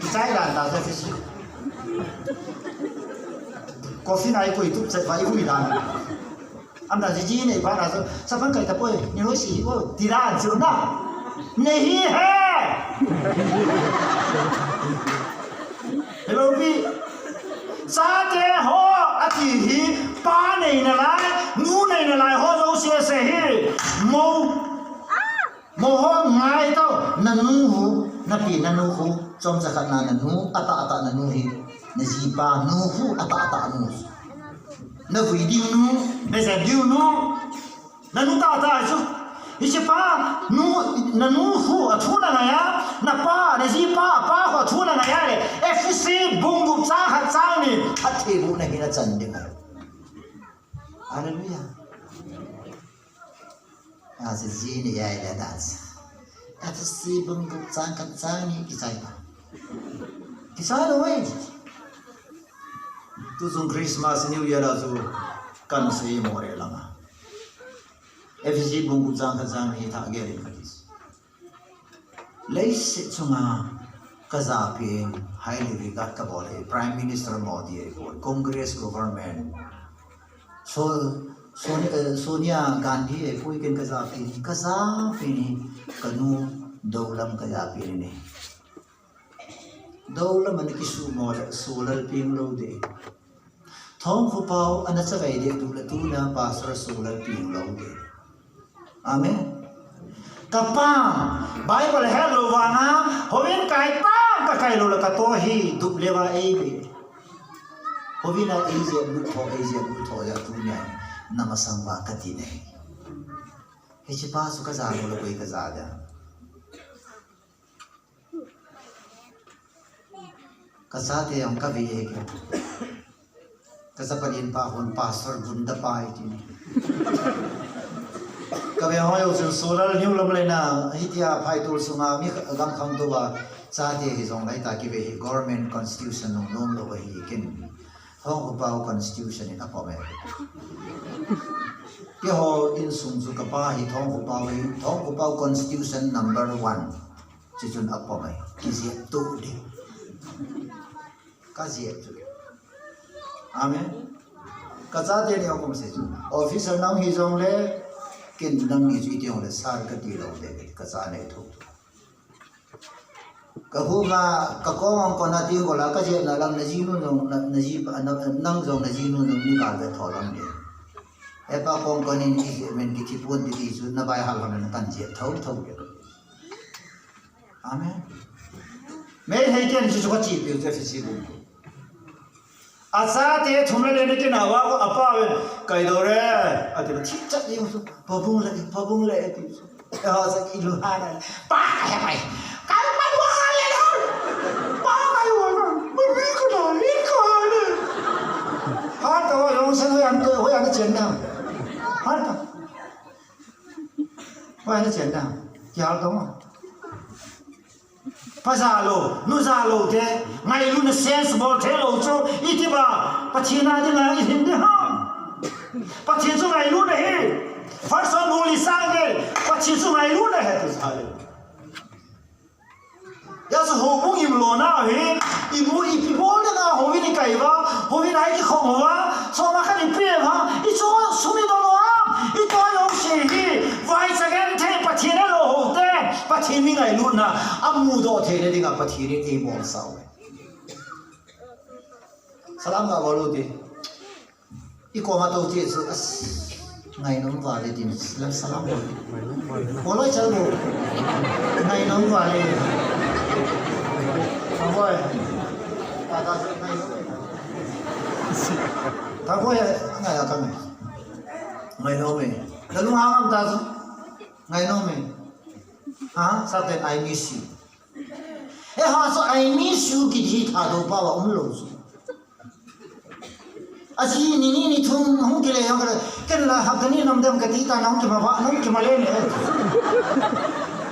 ki sai la da FCC coffee nai ko itu cha vai hu da âm là gì này phải là sao vẫn cày tập ơi nhiều nói gì cô thì ra chịu đó này ha hello bi sa te ho ati hi pa này là lại ngu này là lại ho đâu xe hi mo ho ngai tao na nu hu na pi na nu hu trong sa khát na nu ata na nu hi na ji pa nu hu ata nu na vui điêu nu bây giờ điêu nu na nu ta chứ ý pa nu na nu hu ở thu là này á na pa na gì pa ở thu là này á để FCC bung bung sa hạt sang này hạt thế vụ này là chân đi này hallelujah à gì này ai là đàn FCC bung bung sang hạt sang này cái sai đâu ấy tu dùng Christmas New Year là tu cần suy mồi lắm à FCC bung bung sang khazang hi thà ghê lên cái lấy sự chung à kazapi highly regard ka bole Prime Minister Modi ai bol Congress government Sonia Gandhi ai pui ken kazapi ni kanu daulam kazapi ni daulam an ki su mo solar ping lo de thong khu pau an cha gai de tu na pastor solar ping lo de amen kapa Bible hello wana hovin kai pa ka kai lo ka to hi dup lewa e be hovina Asia bu tho ya tu nya namasang ba ka ti ne he chi pa su ka za lo koi ka za da ka sa te am ka vi e ke ka sa panin pa hon pastor bunda pa ti kami hoyo so solar new lam le na hitia phai tul sunga mi gam kham to wa cha de hi jong lai ta ki ve government constitution nong nom lo hi ken thong ko pao constitution in apome ke ho in sung su ka pa hi thong ko pao constitution number 1 chi chun apome ki zi tu de ka zi tu amen ka za de ne ko se officer nang hi jong le kin nang ni ji de le sar ka ti lo de ka za ne thu kahuma kakong ko na ting ko la ka je na lang na ji nu na ji nang jong na ji nu ni ka le tholam de e pa kong ko ni men ki ti pun ti su na bai hal na tan je thau de amen me he ken ji ko chi pe je fi si bu asa te thum le ne ke na wa ko apa we kai do re a ti chi chat ni su pa bung le ti su e ha sa ki lu ha na pa ya mai会让他简单，好的，会让他简单，要懂吗？ภาษาโลนุษาโลเทไงลุนเซนส์บอลเทโลโจอีที่บ้าปะเทียนาที่ไงหินเดียฮะปะเทียนสุไงลุนเฮฟังสอนบุลิสังเกปะเทียนสุไงลุนเฮตุสาเลย要是后母一落那去，一母一皮包的那后面的盖吧，后面那一空啊，说嘛看你变哈，一做出面多了啊，一多用些去，外在个天把天的落后的，把天命来论呐，啊母多天的这个把天的一毛少的，萨拉玛瓦罗的，一过嘛都这是，ไงน้องว่าเลยดิแล้วสลับเลยโอ้ยจังเลยไงน้องว่าเลยทำไมตาตาไงน้องเลยทำไมไงอะกันไงน้องเลยแล้วลุงหางตาสุไงน้องเลยฮะสัตว์ I miss you เอ้ฮะสุ I miss you กี่ทีท่าดูป่าวว่าลงสุอาชีพนี่ทุ่งห้องกิเลสยังกันละหักนี่น้ำดำกะทิตาน้องกิมาบ้าน้องกิมาเล่นเนี่ย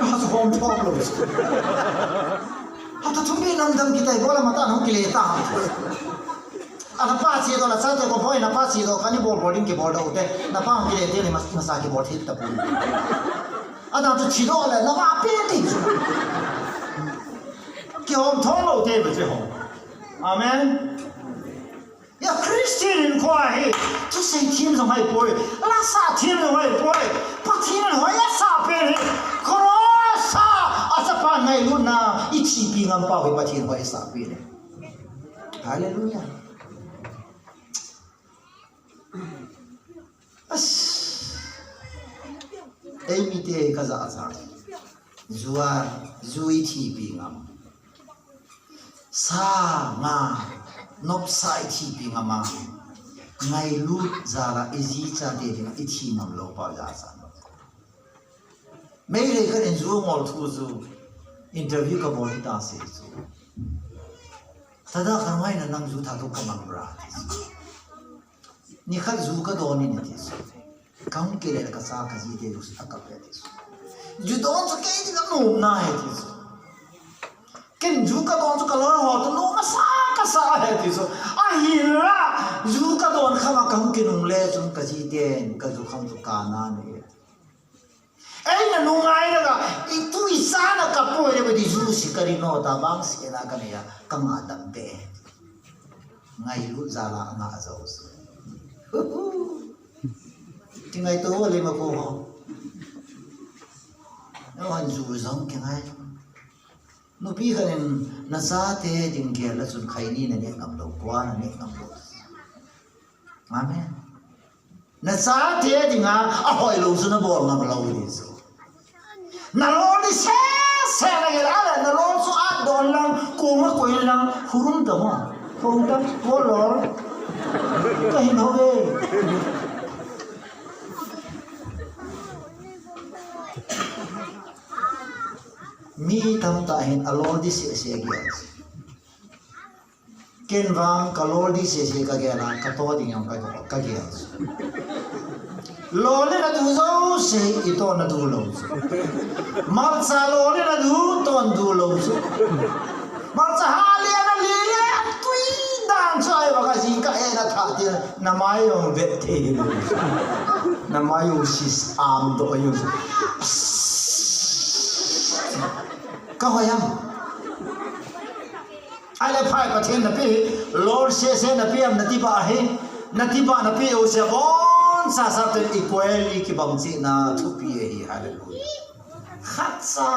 อาสมชอบเลยหักทุ่งนี่น้ำดำกิตาอีกว่าละมาตาน้องกิเลสตาอันนั้นป้าชีโดละซาเตก็พ่อยนะป้าชีโดคันนี้บอลดิ้งกี่บอลดาวเต้นะป้ากิเลสเดี๋ยวนี้มาสากี่บอลที่ตะปูอันนั้นจะชีโดเลยนะว่าเปี้ยดิกี่ห้องท้องเราเต้ไปที่ห้องอาเมน要 Christian 快嘿，这谁天上还不会，那啥天上还不会，不天上还要啥别人，可能啥啊这把内路呐，一起平安保卫不天还啥别人，哈利路亚，啊西，哎米的个啥啥，如一起平安，啥嘛。nop sai thi pi ngama ngai lu zara izi cha de ding I thi nam lo pa ja sa me le kan zu ngol thu zu interview ka bol ta se zu tada kan mai na nang zu tha to ka mang bra ni khat zu ka do ni ni ti su kam ke le ka sa ka ji de lu sa ka pe ti su ju don so ke ti no na he ti su ken ju ka don so ka lo ho to no ma sa sa hai ti so a hira zu ka don khama kam ki nung le chung ka ji den ka zu kham tu ka na ne ai na nung ai na ga I tu I sa na ka po le ba di zu si ka ri no ta bang si na ka ne ya ka ma dam te ngai lu za la nga zo su ti ngai to le ma ko ho no han zu zong ki ngai nu pi khanin na sa te ding ge la sun khai ni na ne ngam lo kwa na ne ngam lo amen na sa te ding a hoi lo sun na bol ngam lo ni so na lo ni se na ge la na lo su a don lang ko ma ko lang hurum ta mo hong ta ko lo ka hin ho ve mi tam ta hin alor di se ge ken wang kalor di se ka ge na ka to ding yang ka ge lo le na du zo se I to na du lo mal sa lo le na du ton du lo mal sa ha le na le tui dan chai wa ka jing ka e na tha ti na mai yo vet the na mai yo sis am do yo ka hoyam ai phai pa then na pi lord se na pi am na ti ba he na ti ba na pi o se bon sa te equally ki bang chi na thu pi hi hallelujah khat sa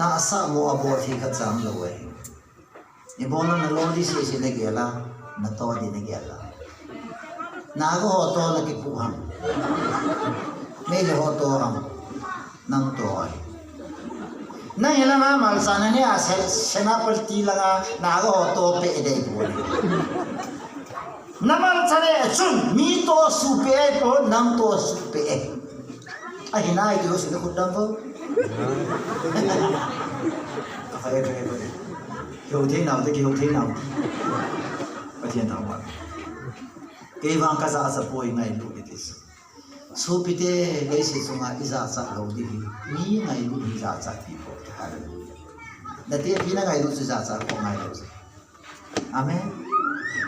na sa mo abo thi khat sam lo we ni bon na lord se ne gela na to di ne gela na go ho to na ki pu ham me le ho to ham nang to ai na yela na mal sana ne a senapati laga na go ho to pe de bo namal chane chun mi to su pe po nam to su pe a hinai do su ko dam bo ai ai hiểu thế nào thì hiểu thế nào và thiên nào mà cái vang cái giá sẽ bồi ngày lúc như thế số pite lấy sự sống ai giá sẽ lâu đi mi ngày lúc đi giá sẽ bị bỏ cái là thế phi là ngày lúc giá sẽ không ngày lâu amen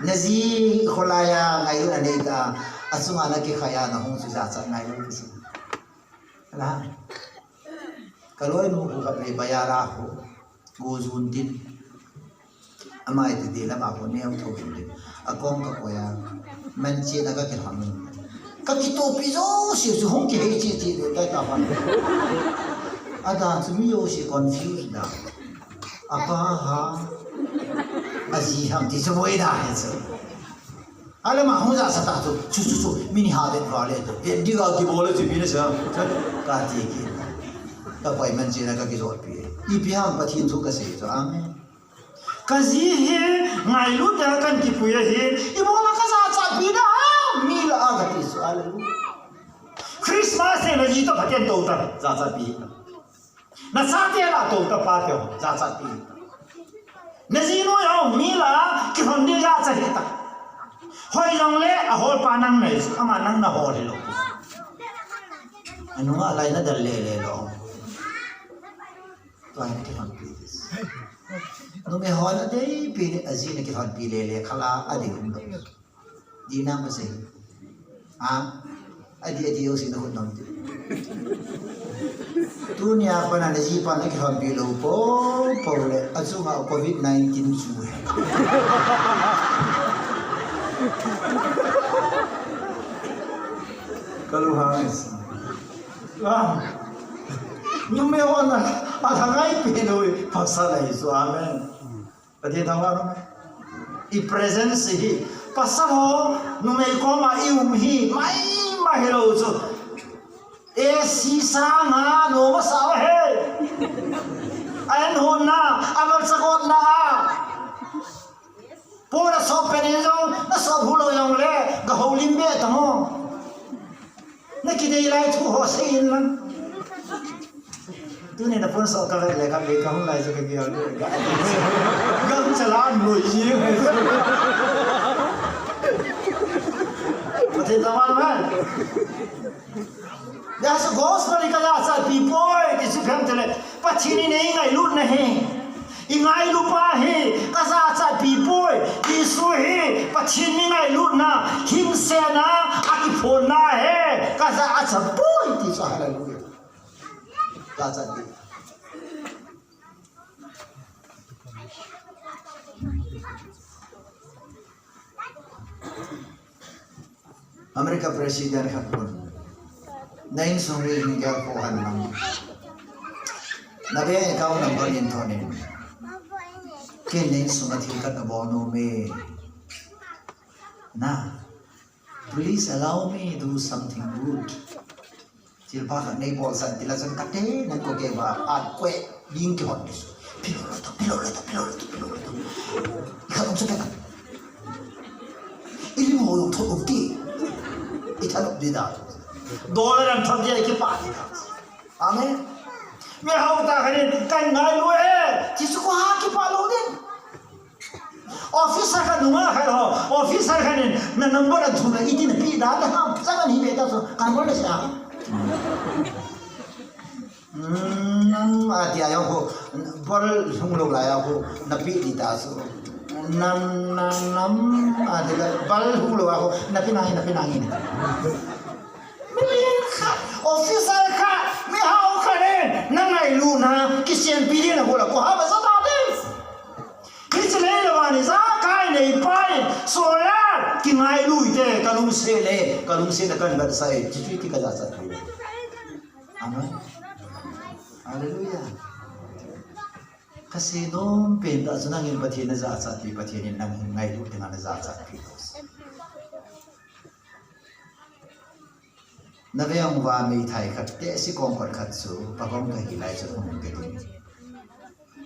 nazi kholaya ngày lúc này cả asuma là cái khaya là không giá sẽ ngày lúc gì là cái lối nu gặp phải bayara ho gozun tin ama ite de la ma ko ne au tho de akong ka ko ya man chi na ka ki ham ka ki to pi zo si su hong ki he chi de ta ta ban ada su mi yo si confused da apa ha aji ham ti so moi da he so ala ma hong za sa ta to chu mini ha de ba le to e di ga ki bo le chi bi ne sa ka ti ki ka pai man chi na ka ki zo pi i pi ham pa thin thu ka se so amen kazi he ngai lu da kan ki pu ye he I mo la ka sa bi da mi la a ga ti so hallelujah christmas he na ji to ka ken to ta za bi na sa te la to ta pa te za bi na ji no yo mi la ki hon de ya cha he ta hoi jong le a hol pa nang nei ama nang na ho le lo anu ma lai na dal le lo to ai ki hon please no me hola de pi azina ki hon pi le khala adi hum do di na ma se ha adi yo si no nom ti dunia pa na ji pa na ki hon pi lo po le azu ma covid 19 su kalau hangis no me hola atangai pi no pasala isu amen pati tawa no I presence hi pasamo no me koma I hi mai mahilo so e si sama no masawa he ayan hona amal sakot na pura so penezo na so bhulo yong le ga holim be tamo na kidei lai thu ho sein man tu ne na pun so ka le ka be ka hung lai so ka gi ga gam chalan loi yi pati tamal man ya so gospel ka ya sa pi boy ki su pham tele pachini nei ngai lut na he ingai lupa he kasa cha pi boy isu he pachini ngai lut na him se na aki phone na he kasa acha boy ti sa hallelujah kasa di America President hapon nain sungri hinga ko hanam nabe ikaw number in thonin ke nain sumathi ka bono me na please allow me do something good til pa ka nei bol san tilasan kate nan ko ke ba at kwe ding ki hot dis pilo le to ka um sa ka ili mo yo to ti italo dida dollar and thodi ki pa amen me hau ta kharin kan ngai lu e chi su ko ha ki pa lo din officer ka numa kha ho officer khanin na number thuna itin pi da da ham sa ni be ta so kan bol sa atia yo ko bol hung lo la yo ko na pi di ta so nam ada bal hulu aku napi nangin officer ka mi hau ka ne nangai lu na kisian pidi na bola ko ha ba sa ta de ni chale la ba ni sa kai nei pai solar ki ngai lu ite kalung se na kan ba sai chi ti ka ja sa amen hallelujah kasi dom pen da sunangin pathin na za sa pi pathin nang ngai lu te na za sa pi na veng wa mi thai khat te si kong khat khat su pa kong ka hi lai chu hum ke din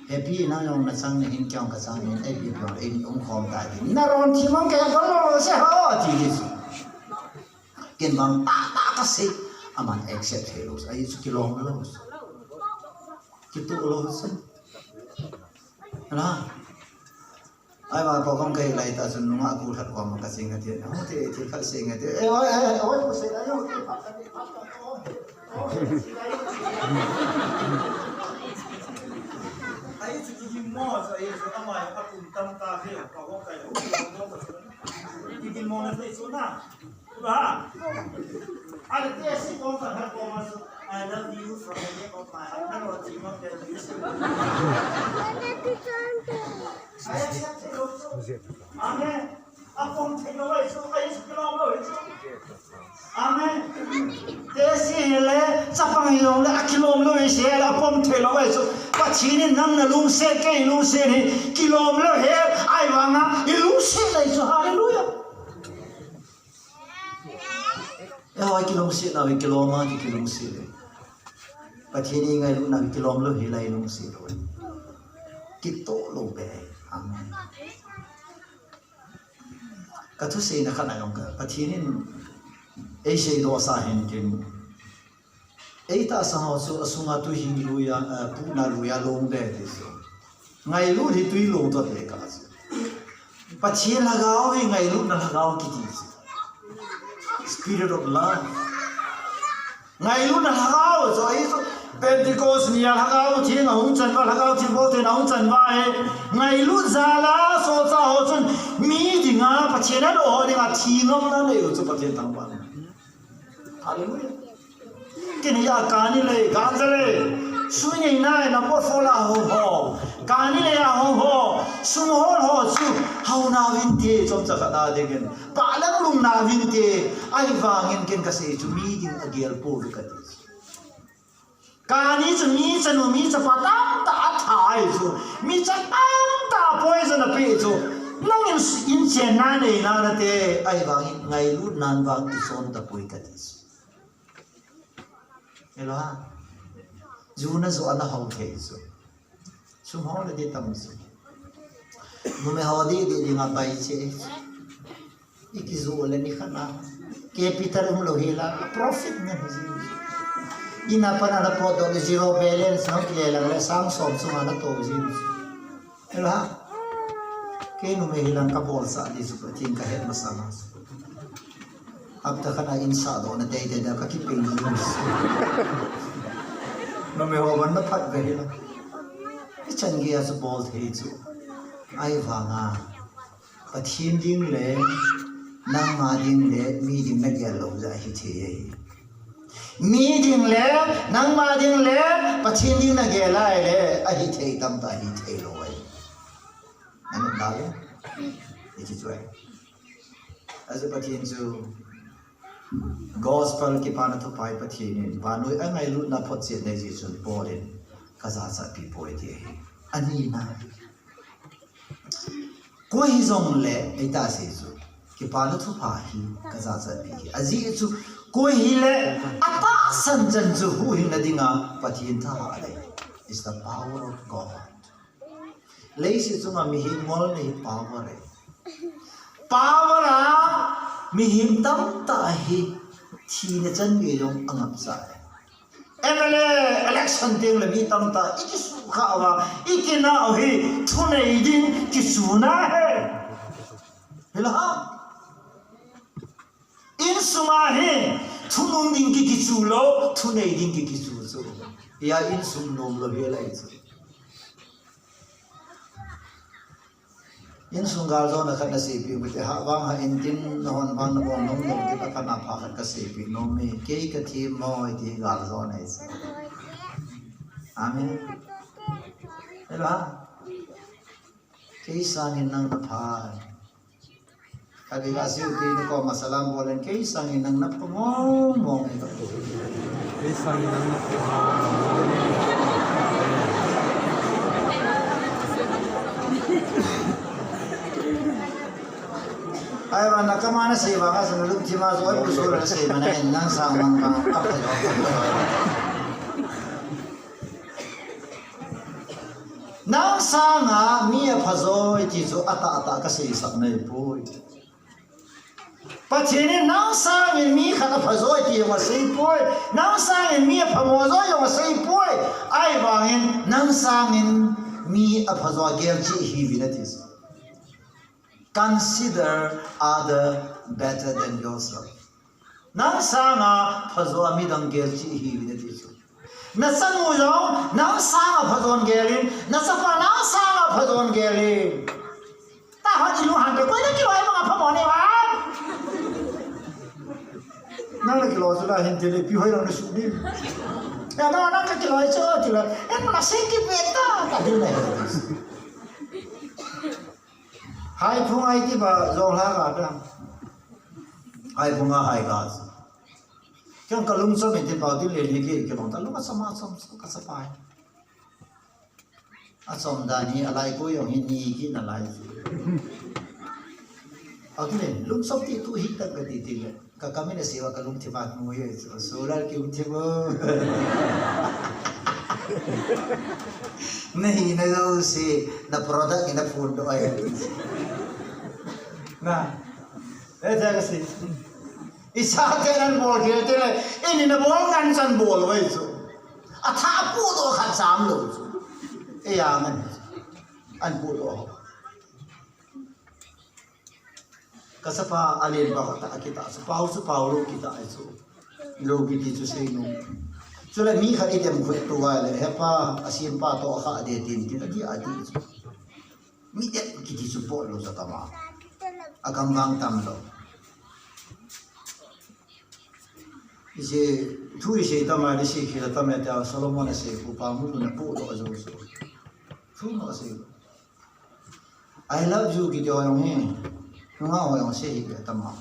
happy na yong na sang na hin kyang ka sang in ai bi pyong ai ong khom ta din na ron thi mong ke ko lo se ho ti di su ken bang ta ka se aman accept he lo ai su ki long lo ki tu lo su na ai mà có con cây này ta dùng nó cụ thật quá mà cái gì cái tiền không thì phải xin cái tiền ôi có xin đấy không ai chỉ đi mua rồi rồi tao mày bắt cùng tâm ta thế có con cây đâu đi mua nó thấy số nào đúng không ai được cái gì con phải học con mà I love you from the neck of my heart. I don't want to tell you. Amen. Apom thelo eso ai skilom lo eso. Amen. Desi le sapang yong le akilom lo ese le apom thelo eso. Pachini nang na lung se ke lung se ni kilom lo he ai wanga lung se le eso. Hallelujah. Ya ai kilom se na kilom ma ki kilom se le. Pachini ngai lu na kilom lo he lai lung se lo. Kito lo be. Amen. Katu say na kanayong ka patinin ay siya dosa henkin ay ta sa hoso asunga tu hingiluya puna luya long de deso ngai lu hi tui long to de ka pachi lagao hi ngai lu na lagao kiti spirit of love ngai lu na lagao so ai so Pentecost ni lagao thi na hung chan ba lagao thi bo te na hung chan ba e ngai lu zala so cha ho chun mi dinga pachena lo ho dinga thi ngam na le chu pachen tang ba hallelujah kini ya kani le ganzale suini na na po fola ho ho kani le ya ho ho sum ho chu hau na win te chom cha ka da de gen pa lang lung na win te ai wangin ken ka se chu mi ding agel po ka ti Kani chu mi chanu mi cha patam ta thai chu mi cha tam ta poison a pe chu nang in chen na nei na na te ai wang ngai lu nan wang ti son ta poi ka tis elo ha juna zo ana hau ke chu sum ho le de tam chu mu me ho di nga bai che ikizu le ni khana ke pitar um lo hila profit na ji ina pana na po do zero balance no kile lang le sang som suma na to zero elo ha ke no me hilang ka bol sa di su tin ka het masama ab ta kana insa do na dei de da ka ki pe no me ho ban na phat ve la chan gi as bol the chu ai wanga pathin ding le nang ma ding le mi ding na ya lo za hi the mi ding le nang ma ding le pathin ding na ge lai le a hi thei tam ta hi thei lo ai an da le it is right as a pathin chu gospel ki pana to pai pathin in banoi angai lu na phot che nei ji chun porin kaza sa pi poi ti ani na ko hi zong le eta se chu ki pana to pa hi kaza sa pi azi chu ko hi le ata san jan chu hu hi na dinga pathin tha ha le is the power of God le si chu ma mi hi mol nei power e power a mi him tam ta hi thi na chan ge yong angap sa MLA election ding le mi tam ta ikisu kha wa ikina hi thune din kisuna he hela in suma he thunung ding ki kisu lo thune ding ki kisu so ya in sum nom lo he lai so in sungal zo na khat na se pi mi te ha wang ha in tin hon bang na bom nom nom ti ka na pha khat ka se pi no me ke ka thi mo ti gal zo na is amen ela ke sangin nang na pha kadi ga siu ti ko masalam bolen ke sangin nang na pa mo mo ke sangin nang na pa ay ba nakamana sa iba ka sa nulog tima so ay pusura sa iba na nang samang kang kapag nang sanga miya phazo iti so ata kasi isak na ipo pachini nang sangin mi khata phazo iti yung sa ipo nang sangin miya phamozo yung sa ipo ay bangin nang sangin mi aphazo gelchi hivinatis. Consider other better than yourself. Nang sanga phazo amidang gelchi hivinatis. Na sangu zong nang sanga phazon gelin na sapa nang sanga phazon gelin ta ha ji lu han de ko na ki loi ma phamo ne wa nang la ki lo su la hin de le pi hoi lo na su ni ya no nang ka ki loi cho ti la en ma se ki beta ta di ne hai phung ai ti ba zong la ga da hai phung a hai ga Kaya kalung sa may tipaw di leligi kaya talong kasama kasapay. At somdani alay ko yung hinigi na alay. Agin lumsop ti tu hitag ka titig. Kakami na siwa kalung tipat mo yun. Sural kiyong tibo. Nahina daw si na product ina fundo ay. Na. Kasi isa kenan bol gelte le ini na bol kan san bol wai su atha pu do khat sam lo su e ya man an pu do kasapa alin ba ta kita su pau lo kita ai su lo gi su sei no so le mi kha item khut tu wa le hepa asim pa to kha de tin ti adi su mi de ki su po lo sa tama agam bang tam lo 이제 두이시 담아리 시키다 담에 때 솔로몬의 부파무는 보도 아주서 풀어서 I love you 기도 형이 형아 형 시키게 담아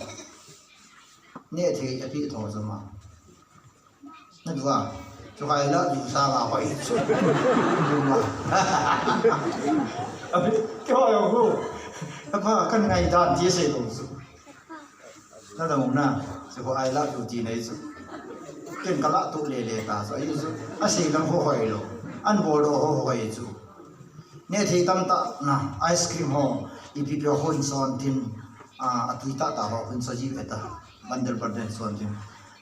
내 되게 앞이 더서 막 누가 저 I love you 사가 와 있어 누가 앞이 겨워요 아빠 kan ngày dan chia sẻ đồ sự nó là một na sẽ có I love you gì này sự ken kala tu le ta so ai su a sei lang ho hoi lo an bo lo ho hoi chu ne thei tam ta na ice cream ho I pi pyo hon son tin a tuita ta ho hon so ji eta bandel barden son tin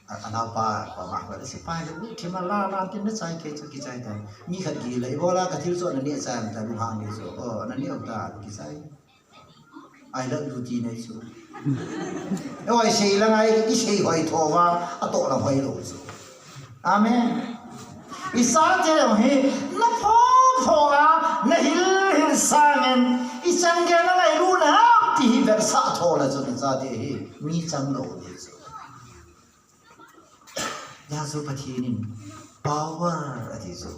ana pa ma ba se pa le thi ma la tin na sai ke chu ki sai ta mi khat gi le bo la ka thil so na ne sai ta lu hang ni so na ne ta ki sai I love you ji ne chu oi sei lang ai ki sei hoi tho wa a to la hoi lo chu Amen. Isa jero he na pho a na hil sangen isang ge na lai lu na ti hi ver sa tho la zo na za de he mi chang lo de zo. Ya zo patinin power ati zo.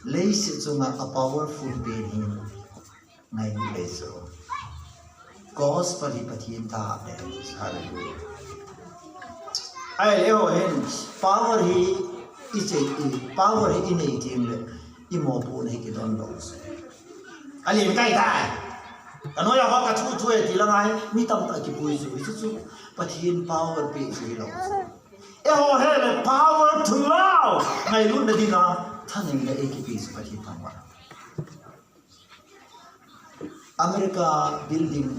Lei si zo nga a powerful being hin ngai ni le zo. Gospel hi patin ta de hallelujah. Ai leo hen power hi is a power in a team imopo na hikidon los alin kai ta ano ya ka tu ti lang ai mi tam ta ki pui su su pathin power pe su los e ho hele power to love ngai lu na dina thanin da ek pi su pathin thamwa America building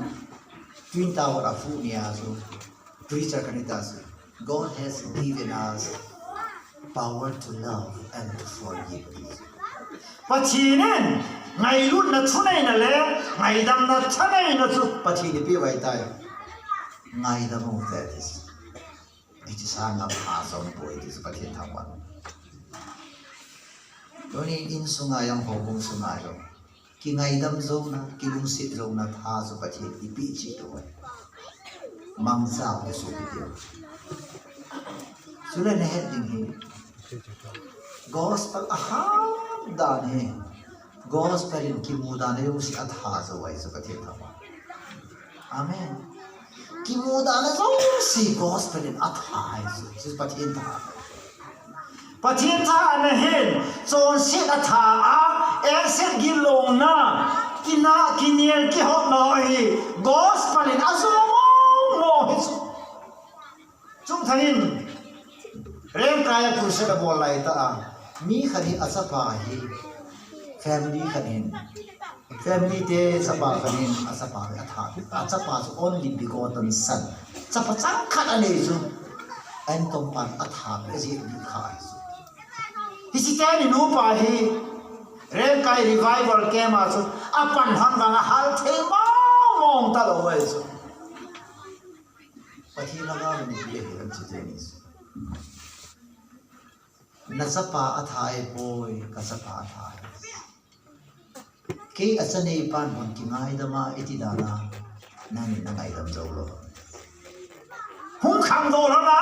twin tower afu niya so preacher kanita God has given us power to love and to forgive. Pachinin ngai lut na chunai na le ngai dam na chanai na chu pachini pi wai tai ngai dam mo that is it is hang up as on boy it is pathin thangwan doni in sungayang hobong sunayo ki ngai dam zo na ki lung sit zo na tha zo pathian ipi chi to mang sao de so video sule ne heading hi gospel aham dan he gospel in ki mudan he usi atha zo wai zo pathian tha amen ki mudan zo si gospel in atha hai zo sis pathian tha pathian tha na hen chon sit atha a exit gilong na kina kiniel ki hot no hi gospel in azong mo hi chung thain rem kaya kurse da bol lai ta mi khani asapa hi family khanin family te sapa khanin asapa atha asapa so only begotten son chapa chang khat ane chu an tom pan atha ji bi khai hi si ta ni no pa hi rem kai revival kema chu apan han bang hal the mong ta lo wai chu pathi laga ni bi he ram chi ni na sapa athai boy ka sapa athai ke achane pan mon ki ngai dama iti dana nani na ngai dam zo lo hung khang do lo na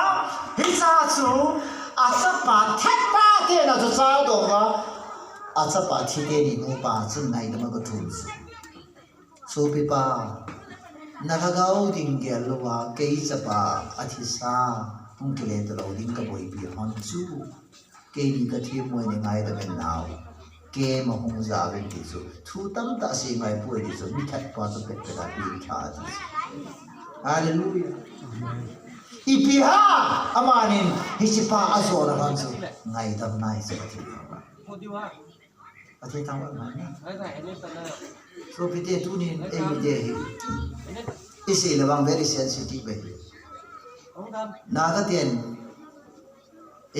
hi sa chu asapa thak pa ke na zo sa do ga asapa thi ke ni no pa chu ngai dama ko thum so pi pa na ga gao ding ge lo wa ke sapa athisa hung ke le to lo ding ka boy pi hon chu ke ni ka thi moi ne ngai da ben now ke ma hung za ben ti chu thu tam ta se mai pu ti chu mi that pa chu pe da pi tha ji hallelujah ipiha amanin hisipa azora kan chu ngai dam nai se ti ati tang wa mai so pite tu ni every day isi lawang very sensitive be na ga ten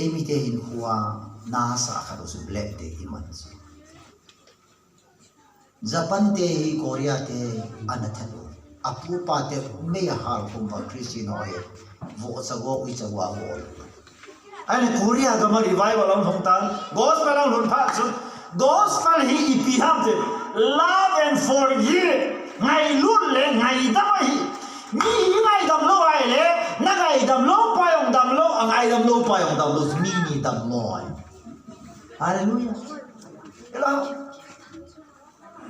emite hin huwa na sa ka do su black day iman Japan te hi Korea te anathalo apu pa te me har kum ba Christian oye vo sa go wi cha wa go ane Korea ga ma revival long thong tan gospel long lun pha su gospel hi ipiham te love and forgive ngai lun le ngai da hi mi ngai dam lo ai le na ngai dam lo pa yong dam lo ngai dam lo pa yong dam lo mi ni dam lo hallelujah hello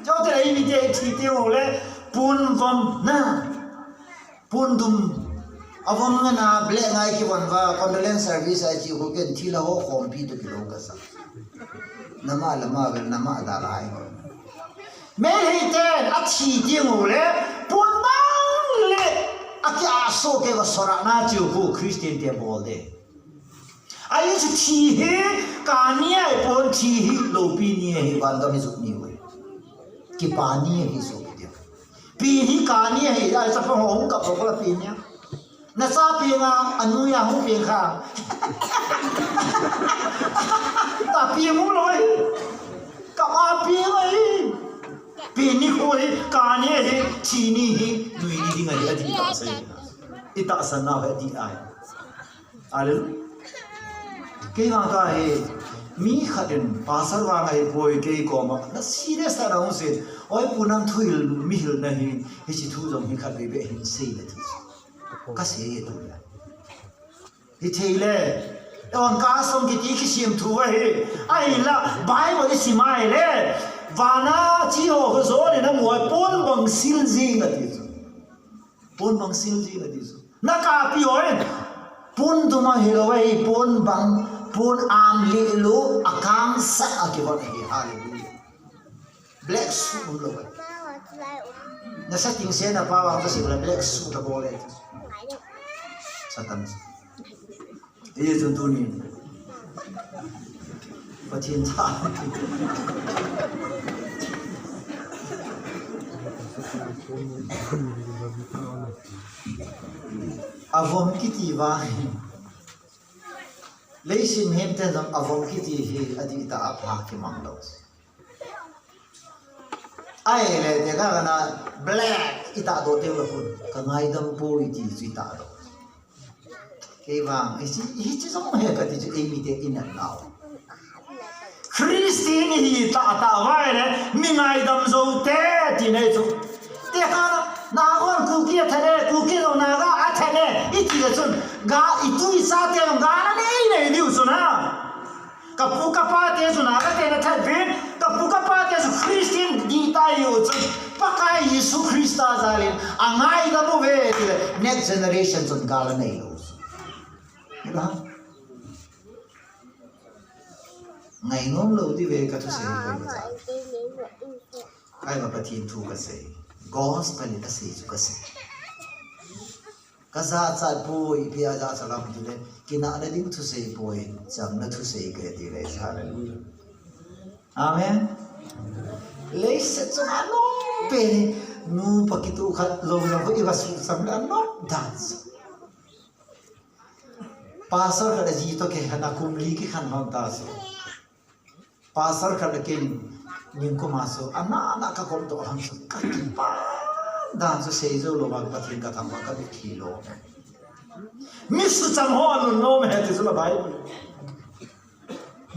cho thế ấy vì thế chỉ tiêu le pun vom na pun dum avom nga na ble ngai ki wan va condolence service ai chi ko ken thi la ho khom pi to kilo ka sa nama lama vel nama da lai me hi te a chi tiêu le pun bang le akya so ke va sora na chi ko christian te bol de ai chi thi he ka ni ai pon thi hi lo pi ni he ban da mi su ni we कि पानी है ही सो दिया पीनी कानी है या सब हों का पकड़ा पीनिया नशा पीना अनुया हूँ पीखा ता पीमू लोग कमा पीवे पीनी कोई कानी है चीनी ही दुईनी दी गई है दी का सही इतना सन्ना है दी आए आले कई बार है mi khaden pasal wa ngai boy ke ko ma na serious ta raung se oi punam thuil mi hil na hi hi chi thu jong hi khat be be hin sei le thi ka se ye tu ya hi theile on ka som ki ti ki sim thu wa he ai la bible ni si mai le wana chi ho ho zo ne na mo pon bang sil ji na ti pon bang sil ji na ti na ka pi oi pon tu ma hi lo wai pon bang pun am li lu akang sa akibat hi hallelujah black suit lo ba na sa ting se na pa wa ka si black suit da bole satan ye jun tu ni pathin tha avom kiti wa lấy xin hem tên rằng avong kiti hi adi ta apha ki manglo ai le te ka na black ita do te lo hun ka ngai dam po iti ji ta do ke wang hi chi song he ka ti ji emi te in and now Christian hi ta vai le mingai dam zo te ti nei chu te kana na gon ku ki thane ku ki no na ga a thane I ti le chun ga I tu I sa te ga na nei nei diu chu na ka pu ka pa te chu na ga te na tha vin ka pu ka pa te chu Christian di ta yo chu pakai Yesu Christa zalin angai da mo ve next generation chun ga la nei lo ila ngày ngóng lâu đi về cả thứ gì vậy mà ai mà bắt thiên thu cái gì gospel cái gì chú cái gì cái giá trị bồi bây giờ sao làm thế này cái nào là điểm thứ gì bồi chẳng là thứ gì cái gì đấy hallelujah amen lấy sẽ cho anh nó về nu pakitu khát lâu lâu với cái sự sống là nó dance pastor cái gì tôi cái hana kumli cái khăn mang ta rồi pastor kada kin ning ko maso ana ka kom to ham su ka pa dan su sei zo lo bag pathin ka tham ka bi khilo mis cham ho no me he su la bible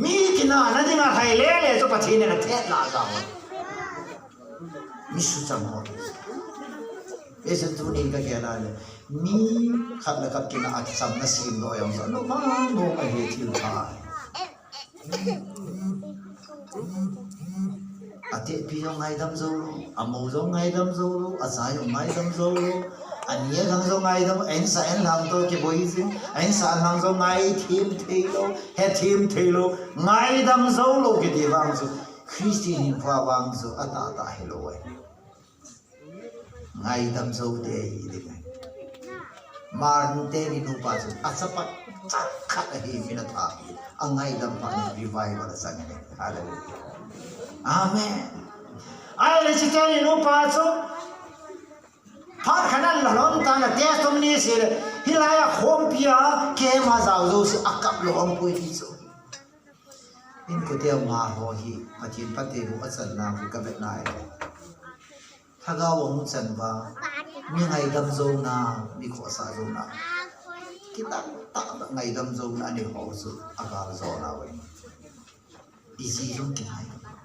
mi kina na dinga khai le zo pathin na the la ga mis cham ho ese tu ni ka ke la le mi khat la ka kina at sam na sim do yong so no ma no ka he thil ha ate pi yong ngai dam zo amo zo ngai dam zo asa yong ngai dam zo ania gang zo ngai dam en sa en lam to ke boi sin en sa lang zo ngai thim thelo he thim thelo ngai dam zo lo ke di wang zo Christian in fa wang zo ata hello ai ngai dam zo de i de mar te ni nu pa zo asapat khat hi mina tha angai dam pa ni revival sang ne hallelujah amen ai le chi te ni nu pa zo pha khanan la lom ta na te tom ni se le hilaya khom pia ke ma zau zo se akap lo om pui ti zo in ko te ma ho hi pathin pate bu asan na ku ka bet nai thaga wong chan ba mi ngai dam zo na mi kho sa zo na kita ta ngai dam zo na ni ho zo agar zo na we isi zo ki hai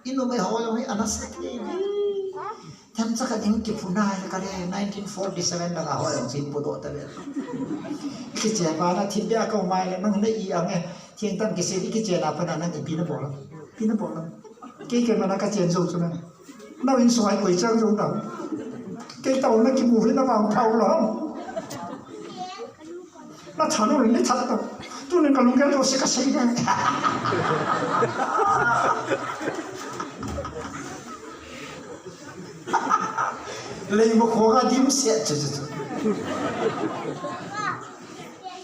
ino me ho yo hi anasa ki tham sa ka ding ki phunai ka le 1947 la ho yo sin pu do ta le ki che ba na thim bia ko mai le nang ne I ang e thieng tan ki se ki che na pa na nang pi na bo la ki ke ma na ka chen zo chu na na win so ai ko chang zo ta cái tàu nó kim mù với nó vào thầu lắm nó thằng nó lên thật đó tôi nên cả lúc cái tôi sẽ cắt xí cái lấy một khóa cái điểm xét chứ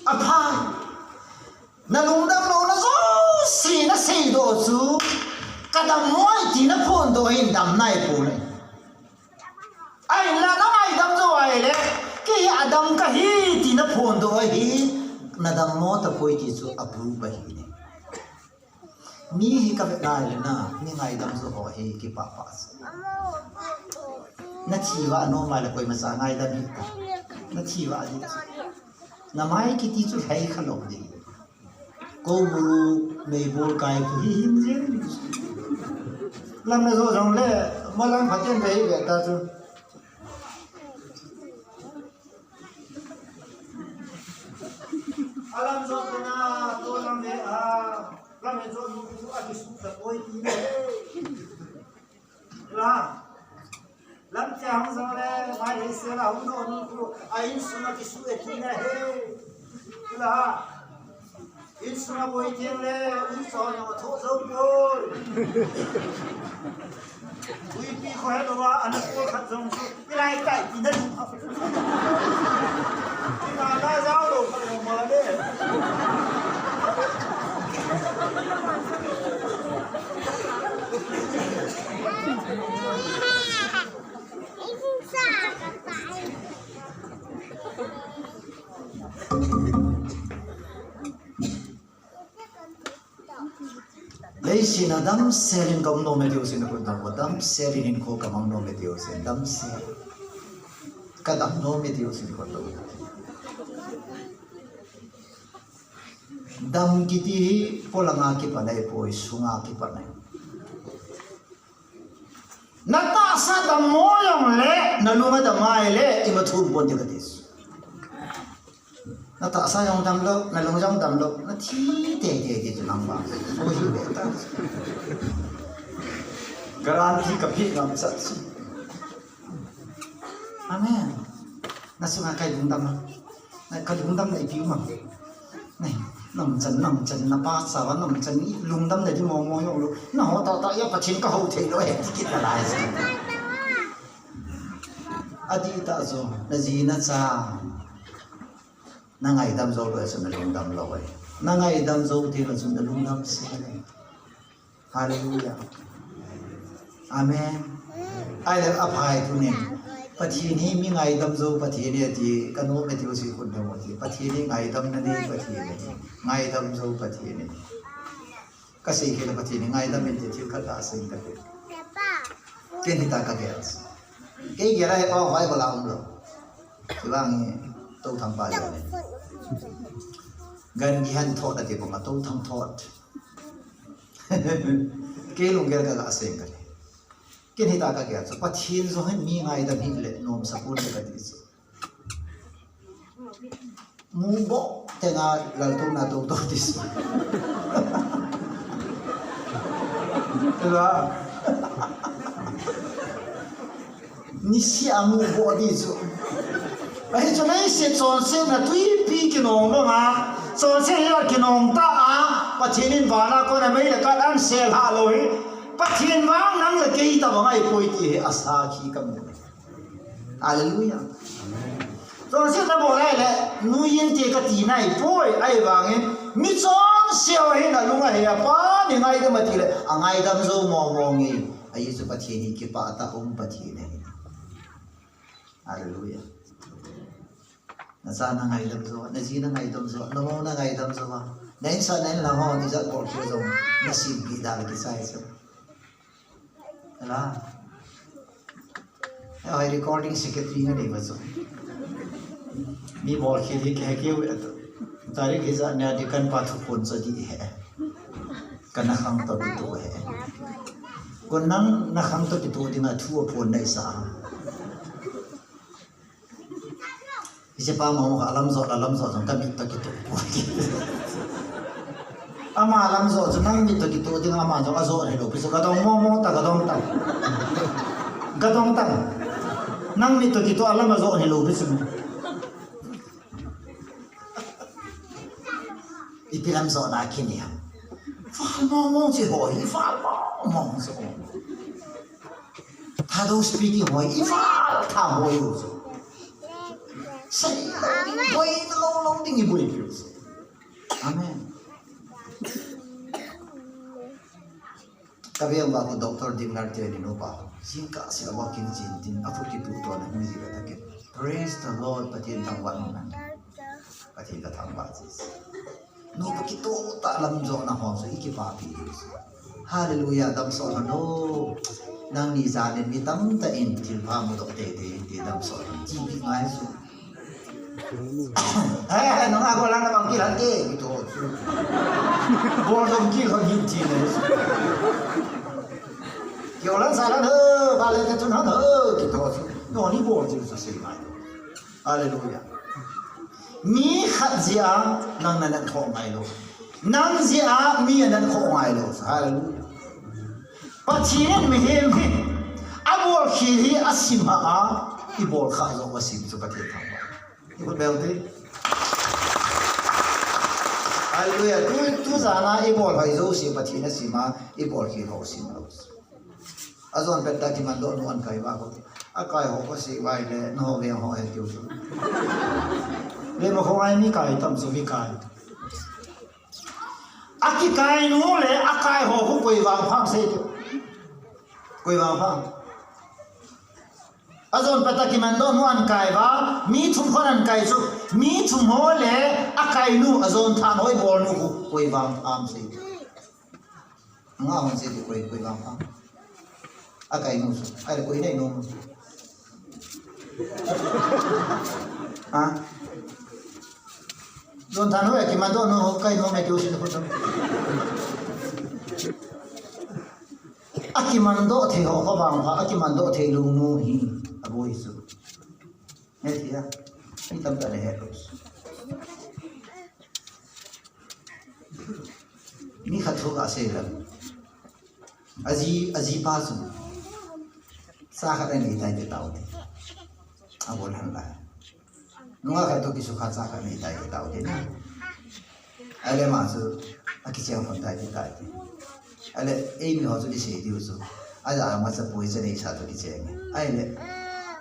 à pha nó lùng đâm nó xì nó xì đồ chú cái đầm môi thì nó phun đồ hình đầm này phun này ai là nó ai đâm rồi đấy cái adam cái hi thì nó phun rồi hi nó đâm mỏ tập quay thì số approve vậy này mi hi cái này là na mi ngày đâm rồi hi cái papa nó chỉ vào nó mà là quay mà sáng ngày đâm hi nó chỉ vào đi nó mai cái tí chút hay khăn lỏng đi cô bù mày bù cái hi hiếm riêng làm nó rồi xong lẽ mà làm phát triển cái vậy ta chứ alam zo na to lam de lam zo su a su ta oi ti lam cha hang zo le mai le se la hu no ni ku ai su na ki su e ti na he in su na boi ti le u so no tho zo ko ui pi ko he do wa an ko khat zong su lai kai ti na na giao đồ phải mở đi lấy xin là đâm xe lên công nô mê điều xin là quân đâm đâm xe lên khô cầm nô mê điều xin đâm xe cái đâm nô mê điều xin quân đâm dam kiti polanga ki panai poi sunga ki panai nata sa dam moyong le nalunga damai le imathum pon dikatis nata sa yong dam lo nalunga jong dam lo na thi te junang ba o hi be ta garanti ka phi ngam sa amen na sunga kai dung dam na ka dung dam nei piu ma này nằm chân na pa sa van nằm chân lung đâm này đi mò mò nhau luôn nó họ tạo ya phát triển cái hậu thế nó hết cái là lại rồi adi ta zo na gì na cha na ngày đâm dâu rồi xuân lung đâm rồi na ngày đâm dâu thì là xuân lung đâm sẽ này hallelujah amen ai là áp hai tu nàyปัจจุบันนี้มีไงดำโจปัจจุบันนี้ที่กันโน้ตไม่ที่ว่าสิ่งคนเดียวที่ปัจจุบันนี้ไงดำนั่นเองปัจจุบันนี้ไงดำโจปัจจุบันนี้ก็สิ่งที่เราปัจจุบันนี้ไงดำเป็นที่เขาได้สิ่งกันเลยเก่งที่ตากระเกศเก่งอะไรก็ไว้บนหลังเราที่ว่างี้ต้องทำไปเลยเงินที่หันทอดอะไรผมมาต้องทำทอดเก่งลงเกี่ยวกับสิ่งกันกินให้ตากระเกศปัจจุบันนี้มีไงดำหินเล็ดนมสกุลกันที่สุดมูบแต่งาหลังตัวน่าตัวที่สุดใช่ไหมนี่เสียมูบที่สุดไอ้เจ้าไม่เสียจนเสียนะทุยปีกินนมบ้างจนเสียกินนมตาปัจจุบันวาระคนไม่ได้การอันเสียหาเลยปัจจุบันว่างนั่งเลยกี่ตาบ้างไอ้ปุยที่อาสาขี้กำมือฮาเลลูยาตอนเช้าเราบอกได้แหละนูยินเจก็ตีไหนปุยไอ้บางเงี้ยมิจฉาเสียวเห็นนะลุงไอ้ยาป้าเนี่ยไงก็มาทีเลยไงดำโจมองงี้ไอ้สุปัจจุบันกี่ป้าตาปัจจุบันฮาเลลูยานะซานะไงดำโจนะจีนะไงดำโจนะโมนะไงดำโจวะนั่นซานั่นละห้องที่จะบอกเชื่อจงนะสิบปีดาลกิไซส์lah, I recording secretary ni baca. Ni bol kiri kehkeu itu. Tarik izan ni adikan patu pun jadi he. Karena hang tu itu he. Konang nak hang tu itu dengan tua pun dah sah. Siapa mau alam zot jangka minta gitu. Ama alam zo janang gitu gitu dengan ama jo azo helo piso gadong mo ta gadong tang nang gitu alam azo helo piso ipilam zo na kini ya fa mo ji hoi fa mo zo ta do speaking hoi fa ta hoi zo sai hoi lo ding ibu ibu amen kami yang bawa doktor di Malaysia ni lupa, singkat saya walking jintin, aku tipu tuan yang mesti kata praise the Lord pati tang wanunan, pati katang basis. No begitu tak lam zona hong so iki papi. Haleluya dam so no, nang ni zanen mi tam ta intil pamu dok te dam so jibi ngai so. Nang aku lang na bang kilan ke gitu. Bolong kilan hinti ne. Kiểu lắm sao lắm hơ, ba lên cái chân hắn hơ, kiểu thôi, nó đi bộ chứ sao xí mai, Hallelujah. Mi khát gì à, năng năng khổ ngay luôn, năng gì à, mi năng khổ ngay luôn, Hallelujah. Bắt chi nên mi hem hi, abo khi hi asim ha, ibol khá rồi asim cho bắt hiện thằng bạn, ibol bèo thế, Hallelujah. Tu zana ibol hay rồi sim bắt hiện asim ha, ibol khi họ sim rồi. Azon peta ki man do nuan kai ba ko akai ho ko si vai le no ve ho he kyu le mo ho ai mi kai tam su mi kai aki kai nu le akai ho ko koi wang phang se koi wang phang azon peta ki man do nuan kai ba mi thum khonan kai su mi thum ho le akai nu azon than hoi bol nu ko koi wang phang se nga hon se koi wang phang akai nu ai koi nei nu ha Don thằng nó cái mà đó nó cái nó mẹ kêu xin nó Akimando thì họ có bằng và Akimando thì luôn ngu hi abo isu nghe thì à cái tâm trạng này hết rồi ni khát thuốc à xem rồi aji ba su sa khát này tay để tao đi abo lần lại nunga khát thuốc kisu khát sa khát này tay để tao đi nè ai lấy mà su akichang phần tay để tao đi ai lấy em họ cho đi xe đi su ai là mà sắp bôi cho đi sa cho đi chơi ai lấy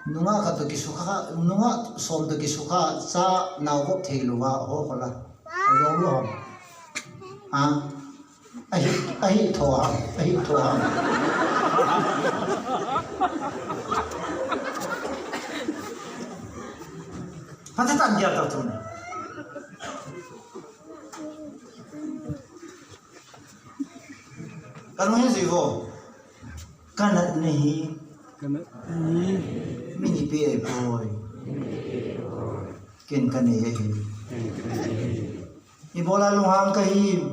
nunga khát thuốc kisu khát nunga som thuốc kisu khát sa nào có thể luôn ho khola rồi luôn à ai thua Pasti tak dia tahu tu. Kalau ni sih wo, kanat ni, mini pay boy, ken kan ni ye. Ibola luhang kahi,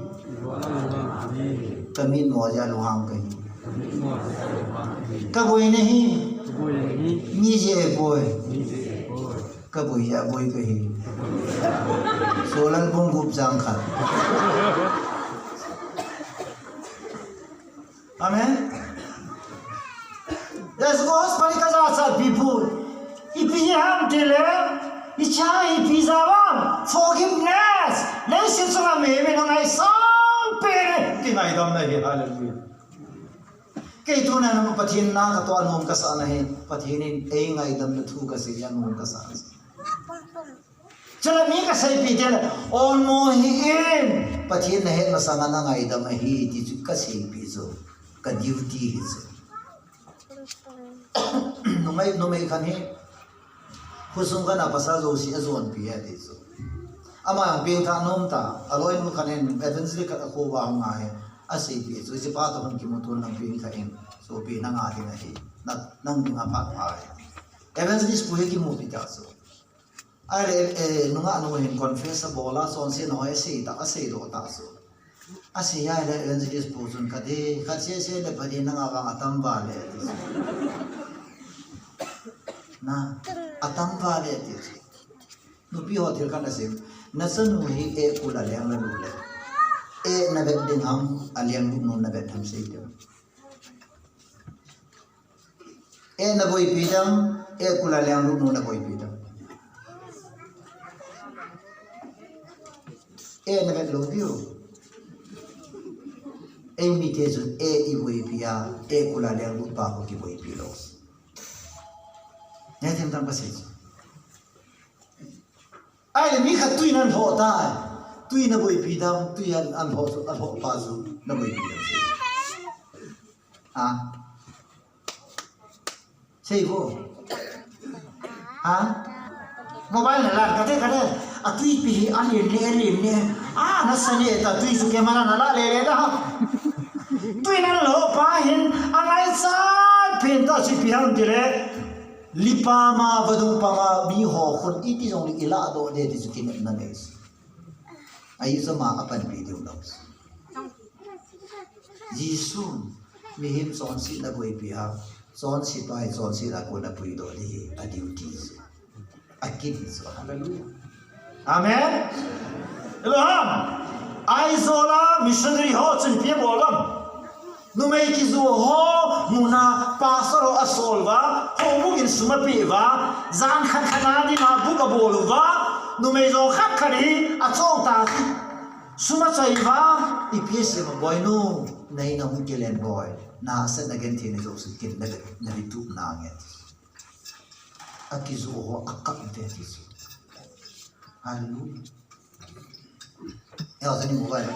kamin moja luhang kahi. Kaboy ni, ni je boy. Kaboy ya boy kahi. Solan pun gup jangkat. Amen. Let's go hospitali kaza people. Ipiham tele, ichai ipizawam forgiveness. Let's sit so ameme no ngai sang pere. Tingai dam nahi hallelujah. Kay tu na naman pathin na kato anom ka sa anahin pathinin ay ngai dam na thu ka siya anom ka sa Chala mi ka say pitel on mo hiin pathin na het masanga na ngai dam hi ti ka say piso ka duty his numay kani khusung ka na pasal zo si azon pi ya tiso ama ang ping tha nom ta aloy mo kanin eventually ka ko ba nga he asay pi so si pa to kan kimutun ng ping kain so pi na nga din na hi nang nga pa eventually spuhe ki mo pi ta so ai nunga no hin confess bola son se no ese ta ase do ta so ase ya le evangelist puzun ka de ka se le pari na nga atam ba le na atam ba le ti no pi hotel ka na se na san no hi e kula le ang lu le e na bet ding ham aliang no na bet ham se de e na boy pidam e kula le ang no na boy pidam e na bet lo bio e mi te zo e I boy pia e kula le ang pa ko ki boy pilo ne tem tam pa se ai le mi kha tui nan ho ta tui na boy pidam tui an ho pa zu na boy pidam se ha sei vo ha mobile na la ka te atui pi ani le na sane ta tui su ke mana na la le da tui na lo pa hin anai sa pin ta si pi han dire lipa ma vadung pa ma mi ho khun iti jong li ila do de ti su kin na nes ai sa ma apan pi de ulos jisun mi him son si na boi pi ha son si pai son si la ko na pui do di a duties akin so hallelujah amen eloham aizola missionary ho chen pi bolam no mai ki zo ho muna pastor asolva ho mugin sumapi va zan khan khana di ma bu ka bolwa no mai zo khat khari a chong ta suma chai va ips ma boy no nei na hu kelen boy na sen again thi ne zo su kin na vi tu na nge akizo ho akak te ti su hallelujah ya zani mobile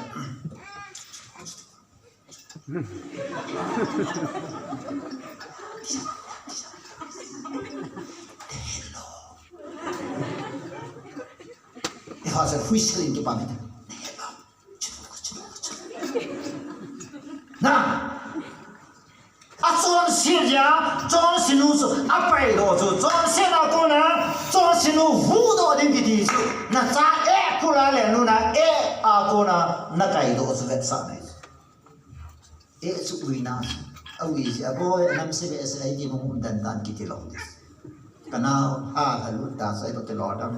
hello e faz whistling to pamit na John Sirja, John Sinus, Apai Rojo, John Sena Kona, John Sinu, who do the Gidis, Nata, kula le nu na a ko na na kai do so vet sa nei su ui na awi si aboy nam se be sa ai di mong dan dan ki ti lo dis kana ha lu ta sai to te lo dam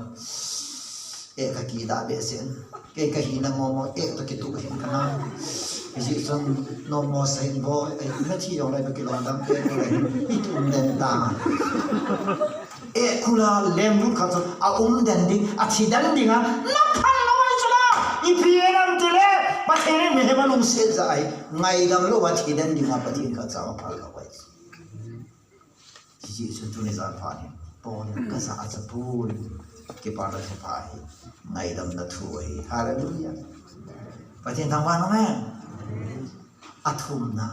ka ki da be sen ke ka hi na mo to ki tu hi kana ji son no mo sai bo na ti yo lai ki lo dam ke le i tu den da kula lem lu ka so a den ding a thi dan ding a na phan lo ai chula i pi nam ti le ba the ne me ma lung se zai ngai gam lo wa thi dan ding a pa thi ka cha pa lo wai ji son tu ne za pha ni pon ka sa a cha pu ke pa la pha hi ngai dam na thu ai hallelujah pa thiên thang wa no me a thum na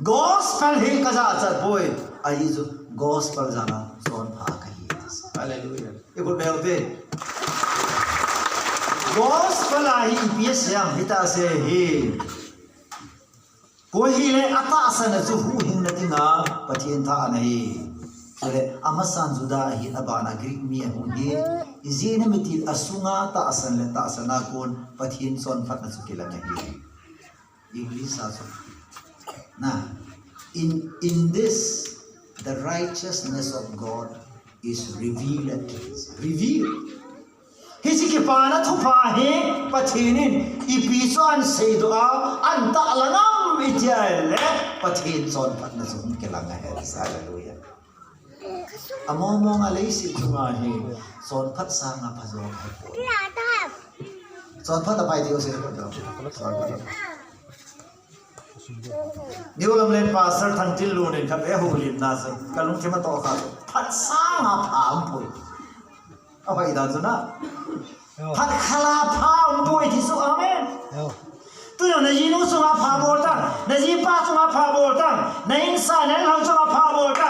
gospel hi ka za cha boy ai ju gospel jana son pha ka hi hallelujah e ko be hote gospel ai ps yang hita se hi ko hi le ata asana ju hu hin na tinga pathian tha anai sore amasan juda hi abana greek mi hu hi izina miti asunga ta asan le ta asana kon pathian son phat na chukila na hi english also na in this the righteousness of God is revealed. Hisi ke pana thupa he pathinin ipisan seidua anta alangam ijale pathin son patna sum ke langa he hallelujah amomo ngalei si chunga he son phat sanga phajo he son phat apai dio se ko son phat Niulam len pastor thantil lu ne khap e hulim na sa kalung kema to kha phat sang a pham pui apai da juna phat khala pham pui thi su amen tu yo na yi nu su ma pha bol ta na yi pa su ma pha bol ta na in sa na lang su ma pha bol ta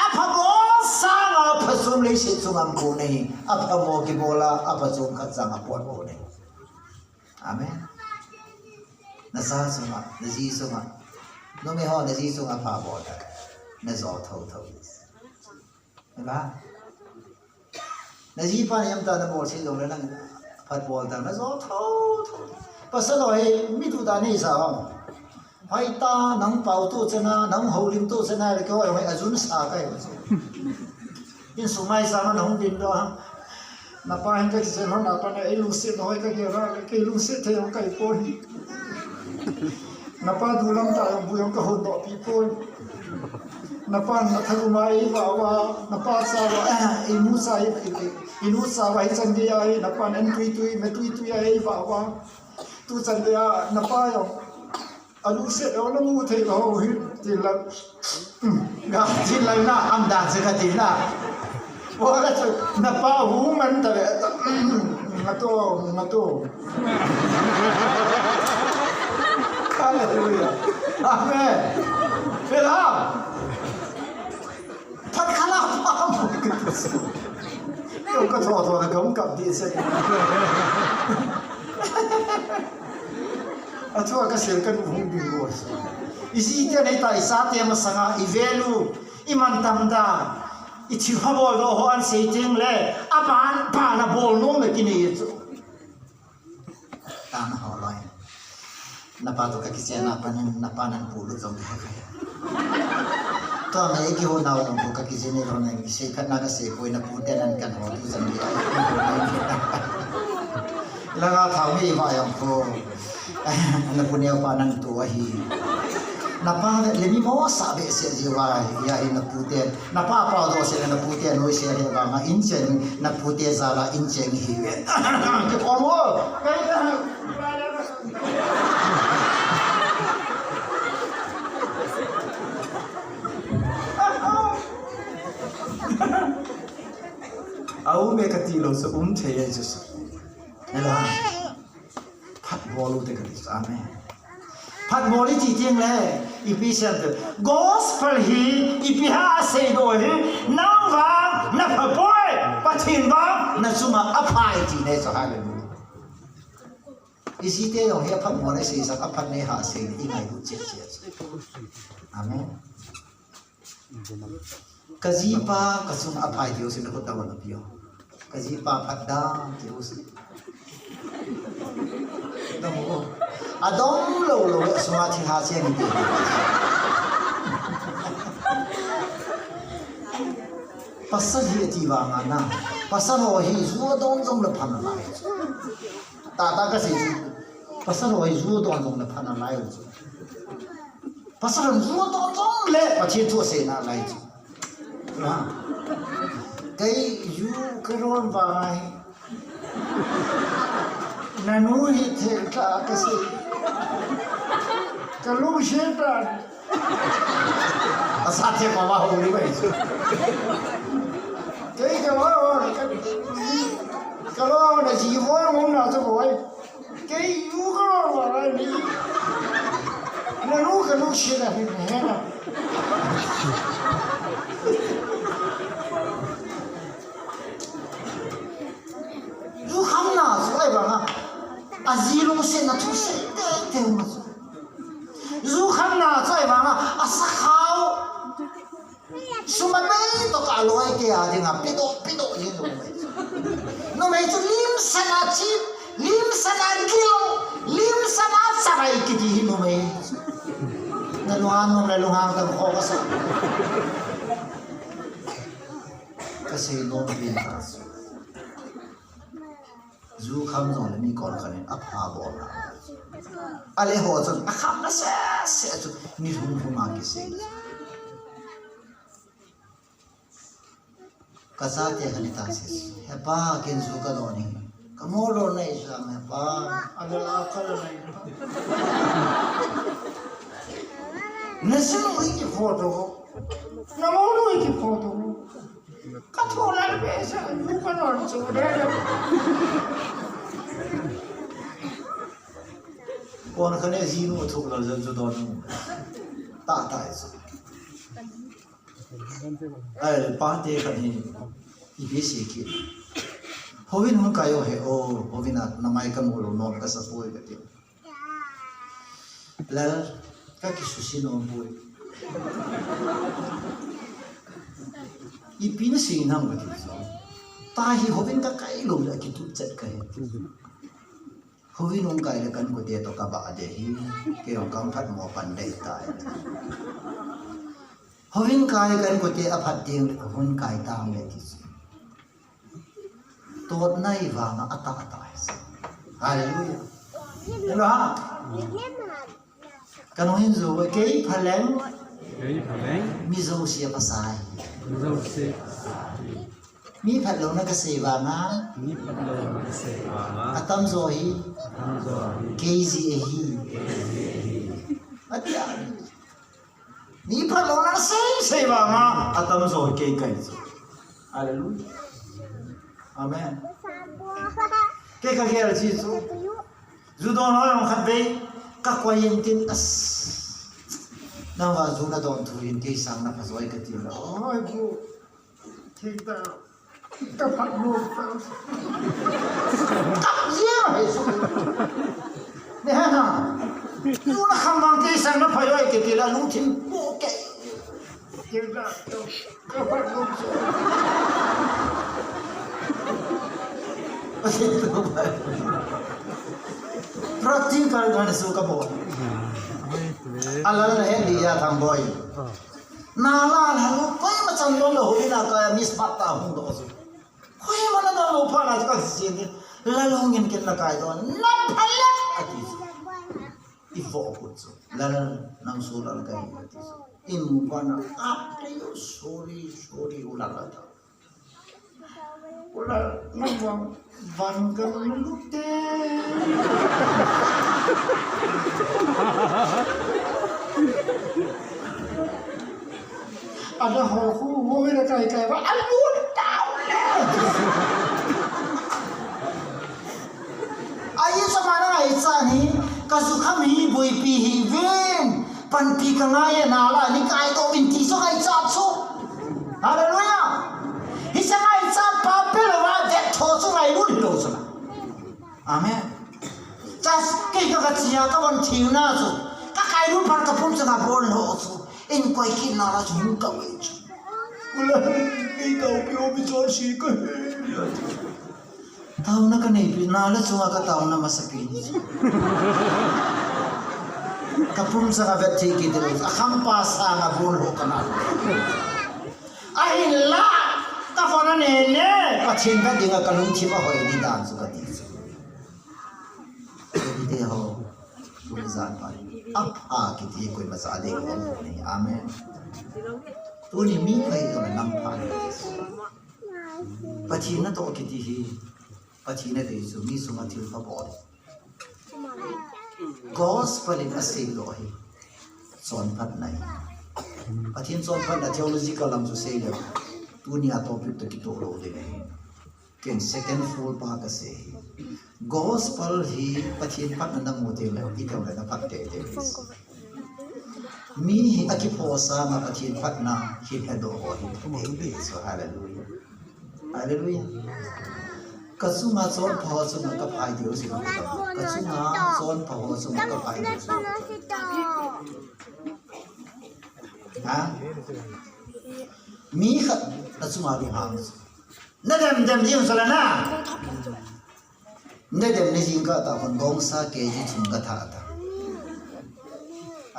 a pha bol sang a phasum le si su ngam ko nei a pha mo ki bola a phasum khat sang a pot ko nei amen na sa suma na ji suma no me ho na ji suma pha bo ta na zo thau ba na ji pa yam ta na bo si lo le na phat bo ta na zo thau pa sa lo he mi tu da ni sa ho hai ta nang pau tu chana nang ho lim tu chana le ko hai azun sa kai in sumai sa ma nang din do na pa hin ka se ho na pa na e lu se no ka ke ra ke lu se the ho kai po Napa dulang tayo buyong kahon do people. Napa natharumai bawa napa sawa inu sawa chandi ai napa entui tui metui ai bawa tu chandi napa yo alu se do na mu thei ho hi tilang ga tilang na amda se ka tina wala chu napa hu man ta ngato Hallelujah. Amen. Phila. Phat khala pa mo kitus. Yo ka tho na gam kap di se. Atua ka sel kan hung bi go. Isi te nei ta isa te ma sanga I value iman tamda. I chi habo do ho an se ting le apan pa na bol no me kini chu. Ta na ho lai. Napato ka kisya napanan pulo zong kaya to may ki ho naw ng ka kisya ni ron ng se kan na kasi ko na putenan kan ho tu sang dia langa thau mi ba yang ko na punya panan tu ahi napa le mi mo sabe se jiwa ya ina puten napa pa do se na puten no se re ba ma inchen na pute zala inchen hi ke ko mo Aku mereka tilo se thei Jesus. Nela. Phat bolu te kali amen. Phat boli chi tieng le Ephesians gospel hi ipiha se do hi nang va na pha boy pathin va na suma aphai ti ne so hallelujah. Isi te yo he phat mo le se sa aphat ne ha se I ngai du che che. Amen. Kazipa kasum aphai dio se ko tawa no pio cái pa phát đa thì ô sĩ đông à đông lâu lâu xóa thì hà sen đi pasal hi ti wa na pasal ho hi zu don jong la phan la ta ka si pasal ho hi zu don jong la phan la yu pasal zu don jong le pa chi tu se na lai chu na cái yu kron vai na nu hi the ka si ka lu she ta asa the pa wa ho ni bai cái lo là chỉ voi không nào cho voi cái lú cái lo là đi là lú cái lú xí là hình hè là lú không nào rồi bà à gì lú xí là thu xí thế mà lú không nào rồi bà à sắc khao sumabay to kaloy kaya di nga pito yun no may to lim sana chip lim sana kilo lim sana saray kiti no may naluhang tang ko kasi no bintas zu kham no le mi kon kanin apha bol na ale ho chon akham na se chu ni hum ma ki se kasate halitasis hepa kenzu kaloni kamolo na isang hepa adala kalani nasino iki photo namolo iki photo kathola besa yukanon chudera kon khane zino thukla judon ta iso ai pante khani ibesi ki hovin hum kayo he o hovina namai kamulo no ka sapoi ka ti la ka ki susino boi ipin si nam ka ti ta hi hovin ka kai lo la ki tu chat ka he hovin hum kai la kan ko te to ka ba de hi ke ong kam phat mo pan dei ta hovin kai kan ko te aphat ding hovin kai tang le ti tot nai wa na ata hallelujah hello ha kan hin zo ke phaleng mi zo sia pasai mi phalong na ka se wa na atam zo hi kezi hi atia ni phalong na se wa ma atam zo ke kai zo hallelujah amen ke ka ke chi zo zu don ho yong khat be ka kwa yin tin as na wa zu na don thu yin ti sang na phasoi ka ti la oi bu thik ta ka phat bu ka ye ma he su ne ha na zu na kham bang ti sang na phasoi ka ti la lu thin bu ke thik ta ka phat bu practical kan suka bo alal he dia tham boy nala halu koi macam lo hina ka mis patta hung do su koi mana do lo pa na ka sin la lo ngin ken la kai do na phala ati ifo putso la nang sulal kai ati in bana apre sorry ulala Ula nang bangga lute. Ada hoku boleh kai ba alun tahu le. Ayi samana ai chani kasukam hi boipi hi ven panti kangaya nala ni kai to binti so kai chap so. Hallelujah. Hisangai chap papel wa de thosu ngai lu di lo sana. Amen. Jas ke ka chia ka bon thiu na su. Ka kai lu par ka pum sa bon lo su. In koi ki na la chu ka we chu. Ula ni ka pi o bi so shi ka. tahu na kan ipi nala cunga ka tahu na masapin kapum sa kavet tiki dulu akam pasa nga bulu kanal ahilla kafana nene pachin ka dinga kalung chima hoi di dan suka di jadi ho tulisan pari apa kiti koi masa ade ko ni amen tu ni mi kai to nampak pachin na to kiti hi pachin na de su mi su matil pa bod gospel in asing lohi son phat nai pathin son phat da theological lam su sei le dunia topic to ki to lo de nei ken second full pa ka se gospel hi pathin phat na mu de le i ka le na phat te de mi hi aki phosa ma pathin phat na hi hedo ho hi so hallelujah hallelujah kasuma son pho suma ka phai dio si kasuma son pho suma ka phai dio si ha mi khat kasuma lu hang na dem jing sala na na dem ne jing ka ta kon gong sa ke ji chung ka tha ta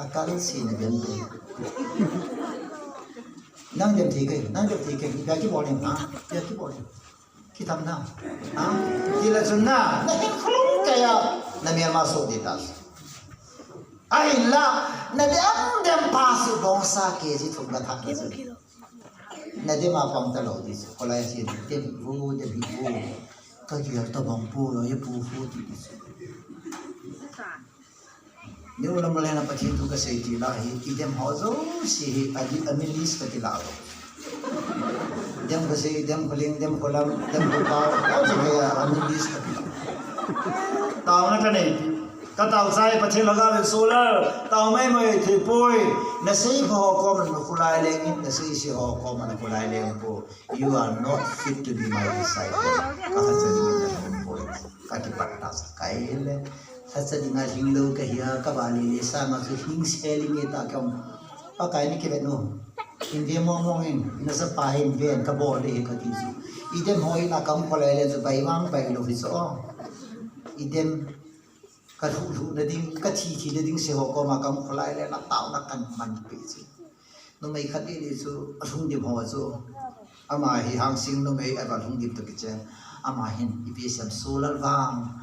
akal si ne ben be nang dem thi ke ya ki bo le ha ya ki bo le kita menang, tidak sunnah, nahin khulung kaya nami masuk di tas. Ayolah, nabi andem pasu bangsa ke si thumba thak ke si. Nabi mapang talo di si, kalau si dem bu, kaya tu bangpu, ya bu di si. Ni ulam mulai nampak cintu ke si tilahi, idem hozo si adi amilis ke tilahi. Dem kasi dem kuling dem kulam dem kulpar kau juga amindis tapi tahu nak kan kau tahu saya pasti laga solar tahu mai thipoi nasi ho ko man kulai leng nasi si ho ko man kulai leng po you are not fit to be my disciple kata jadi macam poi kaki patas kaile sasa dengan hinglo kahia kabali lesa maksud hing selling itu kau pakai ni kebet no India mongin nasa pahin ven kaborde katisu idem hoi na kam kolele zo baiwang bai lo hiso idem kadhu na ding kathi na ding se ho ko ma kam kolele na taw na kan man pe si no mai khati ni su athung di ho zo ama hi hang sing no mai aba thung di to kiche ama hin ipsam solar wang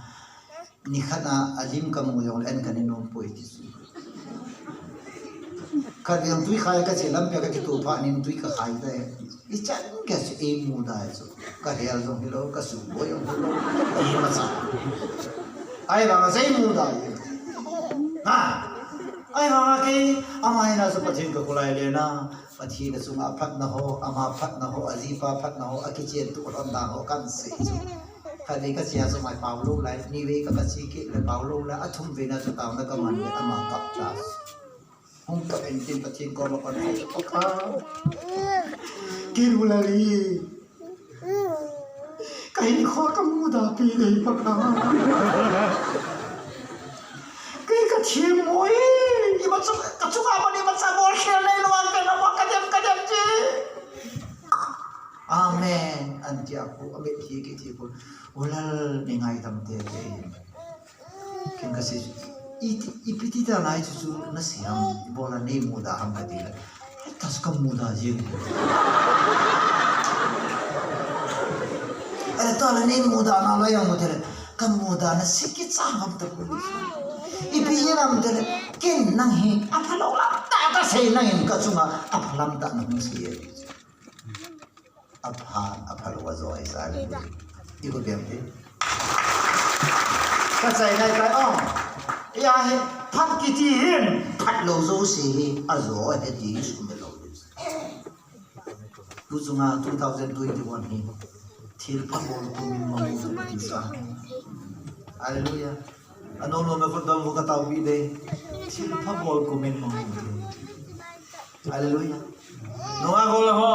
ni khana alim kam mo yong en kan no poi ti su kad yang tui khai ka chelam pe ka ki tu pha nin tui ka khai da I chan ka se e mu da so ka hel do hilo ka su bo yo e ma sa ai ba sai mu da ha ai ba ki amai na so pathin ka kulai le na pathi na sunga phat na ho ama phat na ho azifa phat na ho akichen tu ron da ho kan se ka le ka sia so mai paulo lai ni we ka si ki le paulo la athum ve na so ta na ka man le ama kap ta Hong kain tin patin ko makon ka kirulali kain ko ka muda pi dei paka kai ka chimoy iba so ka chuka ba ni ba sa bol share nei luang ka na ka dem ji amen anti aku abe thi ki thi ko ulal ningai tam te ken ka se ipiti ta nai chu na siam bola nei muda ham ka dil tas ka muda je ara to la nei muda na la yang muda ka muda na sikit sangam ta ko ipi yeram de ken nang hi aphalo la ta sei nang in ka chunga aphalam ta na si aphalo wa zo ai sa i ko dem te ka sai nai ka ya he phat ki ti hin phat lo zo si azo he ti su me lo tu zunga 2021 hi thil pha bol ku min ma mu ti sa hallelujah ano no me ko dam ko ta bi de thil pha bol ku min ma mu hallelujah no a gol ho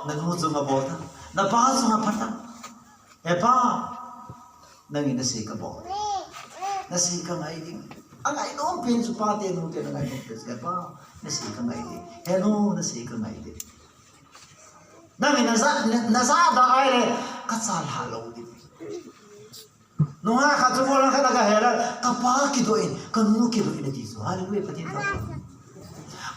na nu zunga bota na pa zunga phata e pa nang ina se ka bol na se ka ngai ding angai no pin su pa te no te ngai no pe se pa na se ka ngai de hello na se ka ngai de na mi na za da ai le ka sal halo di nunga khatu bolang khata ka hera kapa ki doin kanu ki doin di so hallelujah patin ta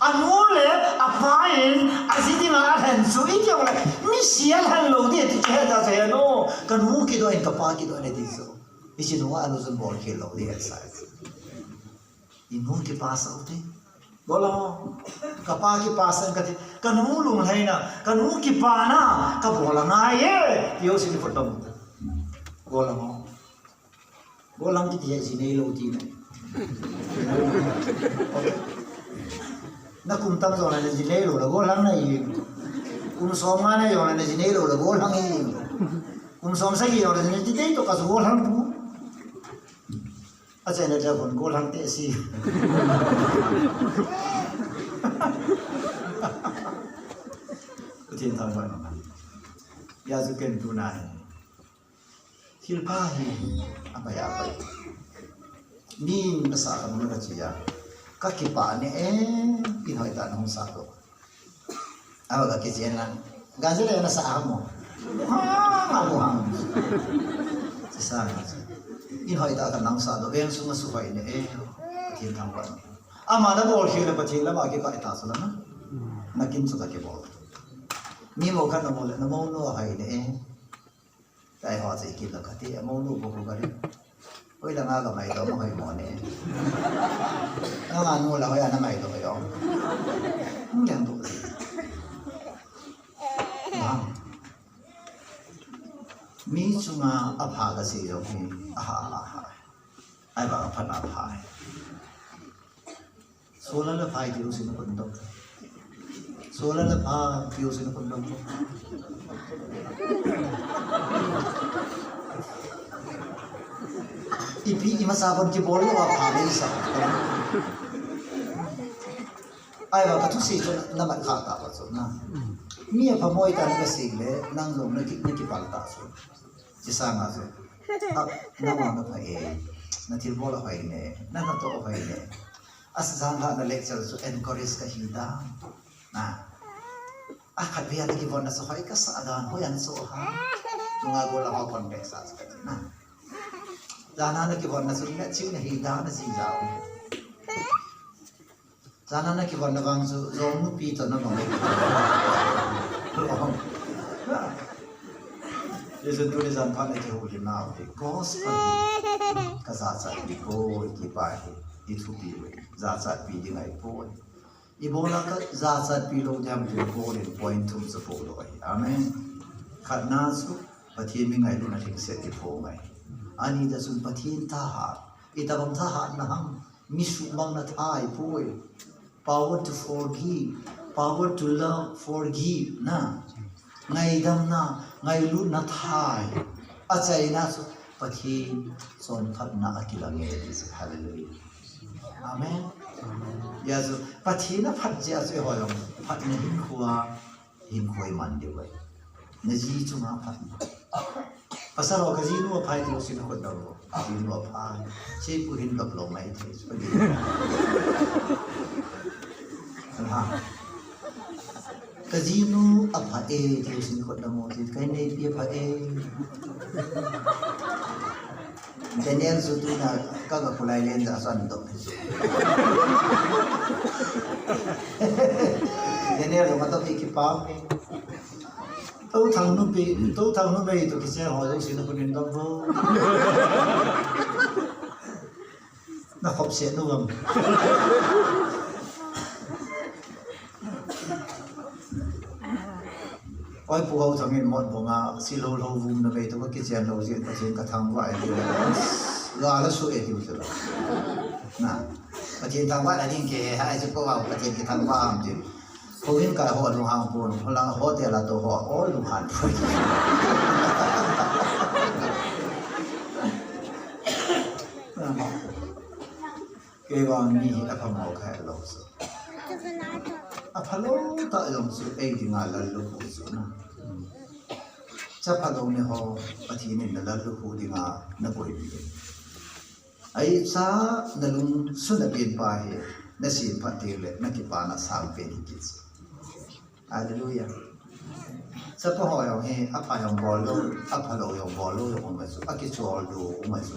anole apain azidi ma han so I kyong la mi sial han lo de ti he da se no kanu ki doin kapa ki doin di so isi nunga anu sun bol ki lo de exercise inu ki pas auti bola kapa ki pasan ka ti kanu lung haina kanu ki pa na ka bola nga ye yo sin fotom bola mo bolang ti dia sini lo ti na kum tam zo na sini lo la bolang na yi kum som na yo na sini lo la bolang yi kum som sa ki yo na sini ti te to ka zo bolang pu a chen na ja bon bolang te si tin thang ba ya zu ken tu na Hilpahi apa ya apa ni masa kamu nak cia kaki pane inhoi tak nong satu apa kaki cian ganjil yang nasa kamu kamu sesama inhoi tak akan nong satu yang semua suka ini kian tampan amada bol hila patila bagi kau itas lah makin suka kebol ni mau kan namo no hai ini tại họ sẽ kịp là cái gì mong nụ của cái đấy, ôi là ngã cái mày đó mà hay mòn nè, nó ngã nụ là hay ăn mày đó phải không? Không chẳng đủ gì, mi chung à áp hạ cái gì rồi mi ai bảo áp hạ, số là phải tiêu xin nó còn đâu, số là phải tiêu xin nó còn đâu. Ipi imasabon ki bol wa phale sa ai wa kathu si cho na man kha ta ba so na mi a phamoi ta na sing le nang lo na ki pal ta so chi sa ma so na ma na phai na thil bol a phai ne na na to phai ne as sang ha na lecture so encourage ka hi da na khat bia na ki bon na so hai ka sa dan ho yan so ha tunga go la ha context sa ka na Zana na kibon na suri na chiu na hida na si jao. Zana na kibon na bang so zong nu pi to na bang. Yesu tu ni zan pa na ke ho lim na o gospel. Ka za sa bi ko ki pa I thu pi za sa pi di ngai po. I bo na ka za sa pi lo jam tu ko le point thum sa po lo ai. Amen. Khat na su pathian mi ngai lu na thing se ki po ngai. Ani da sun pathin tha ha itabam tha ha na ham misu mang na thai poi power to forgive power to love forgive na ngai dam na ngai lu na thai a chai na su pathin son khat na akilange this hallelujah amen ya so pathin na phat ja se ho yong phat ne hin khoi man de wai na ji chu ma phat pasal orang kaji nu apa itu sih nak tahu, kaji nu apa, saya puhin tak belum main itu seperti itu. Kaji nu apa itu sih nak tahu, jadi ni dia apa Daniel suatu nak kagak pulai lain asal untuk itu. Daniel tu mata fikir paham. Tau thằng nó bị tui cái xe hỏi đâu xin nó còn đến đâu vô nó học xe nó vâng ôi phụ hậu thằng mình một bộ ngà xì lâu lâu vùng nó về tôi có cái xe đầu diện cái trên cả thằng vải thì là nó suy thì được nè cái trên thằng vải là điên kề hay chứ có vào cái trên cái thằng vải chứ Pugin ka ho lu hang pun holang hotel la to ho oi lu han phoi ke wang ni a phamo khai lo so a phalo ta yong su ei di nga la lu pu su na cha phalo ne ho pathi ni la lu pu di nga na koi bi ai sa na lung su na bin pa he na sin phatil le na ki pa na sang pe ni ki Hallelujah. sắp có hỏi ông he áp phải ông bò lô áp phải đầu ông bò lô ông mà số áp cái chùa đồ ông mà số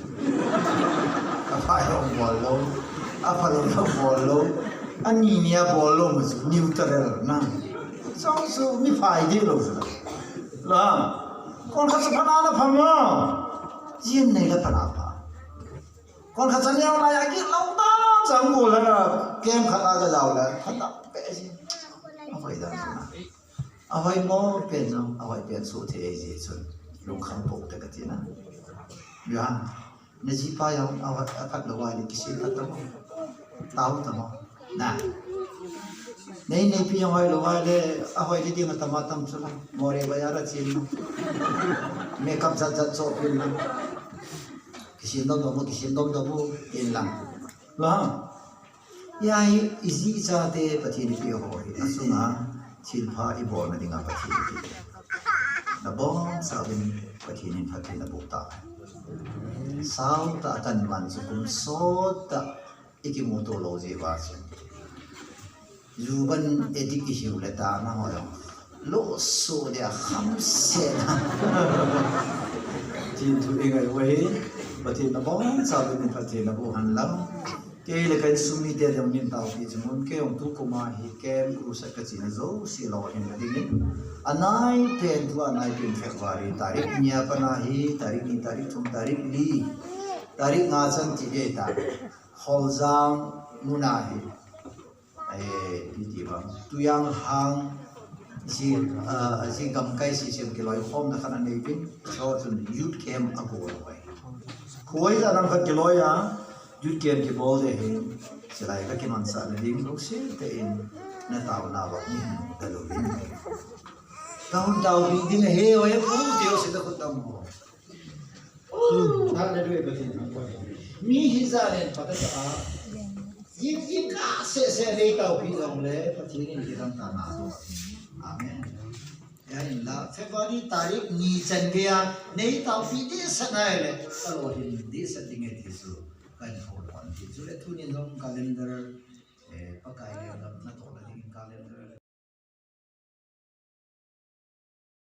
áp phải ông bò lô áp phải đầu ông bò lô anh nhìn nha bò lô mà số neutral na xong số mi phải đi luôn rồi là con khát sắp phá nó phăng mà riêng này là phá nào con khát sắp nhau này cái lâu ta chẳng ngủ là kem khát ra giàu là khát đậm bé gì không phải đâu awai mo pen no awai pen so the ji chun lung khang pok ta ka tina ya ne ji pa yang awai akat lo wai ki si ta mo tau ta mo na nei nei pi yang wai lo wai le awai di ma tam tam chula more ba ya ra chin no makeup zat zat so pin na ki si dom mo ki si dom mo in lang la ya izi cha te pathi pi ho asuna Chil pha ibon na dinga pathi na bon sabin pathi nin pathi na bukta sao ta kan man su kum so ta ikimoto lo je ba su juban edik issue le ta na ho lo so dia ham se na tin tu ingai we pathi na bon sabin pathi na bu han lam ke le kan sumi de dam nin tau pi chmun ke ong tu kuma hi kem ku sa ka chin zo si lo hin ding anai pen tu anai pen february tarik nya pana hi tarik ni tarik thum tarik li tarik nga chan ti de ta holzang muna hi pi ti ba tu yang hang si gam kai si sem ke loi hom na khana nei pin so chun youth camp ago wai khoi da nam khat ke loi ya youth camp ke bol de he selai ka ke man sa le ding lo se te in na taw na ba ni da lo bin taw bi ding he oe pu dio se da khut tam ho na le re ba tin mi hi za len pa ta a yin ka se le taw bi long le pa thi ni ki dam ta na do amen ya in la february tarik ni chan gya nei taw bi de sa na le ta lo hin di sa ding e ti su kan ho on ti su le tu ni dong calendar pakai le na to la ding calendar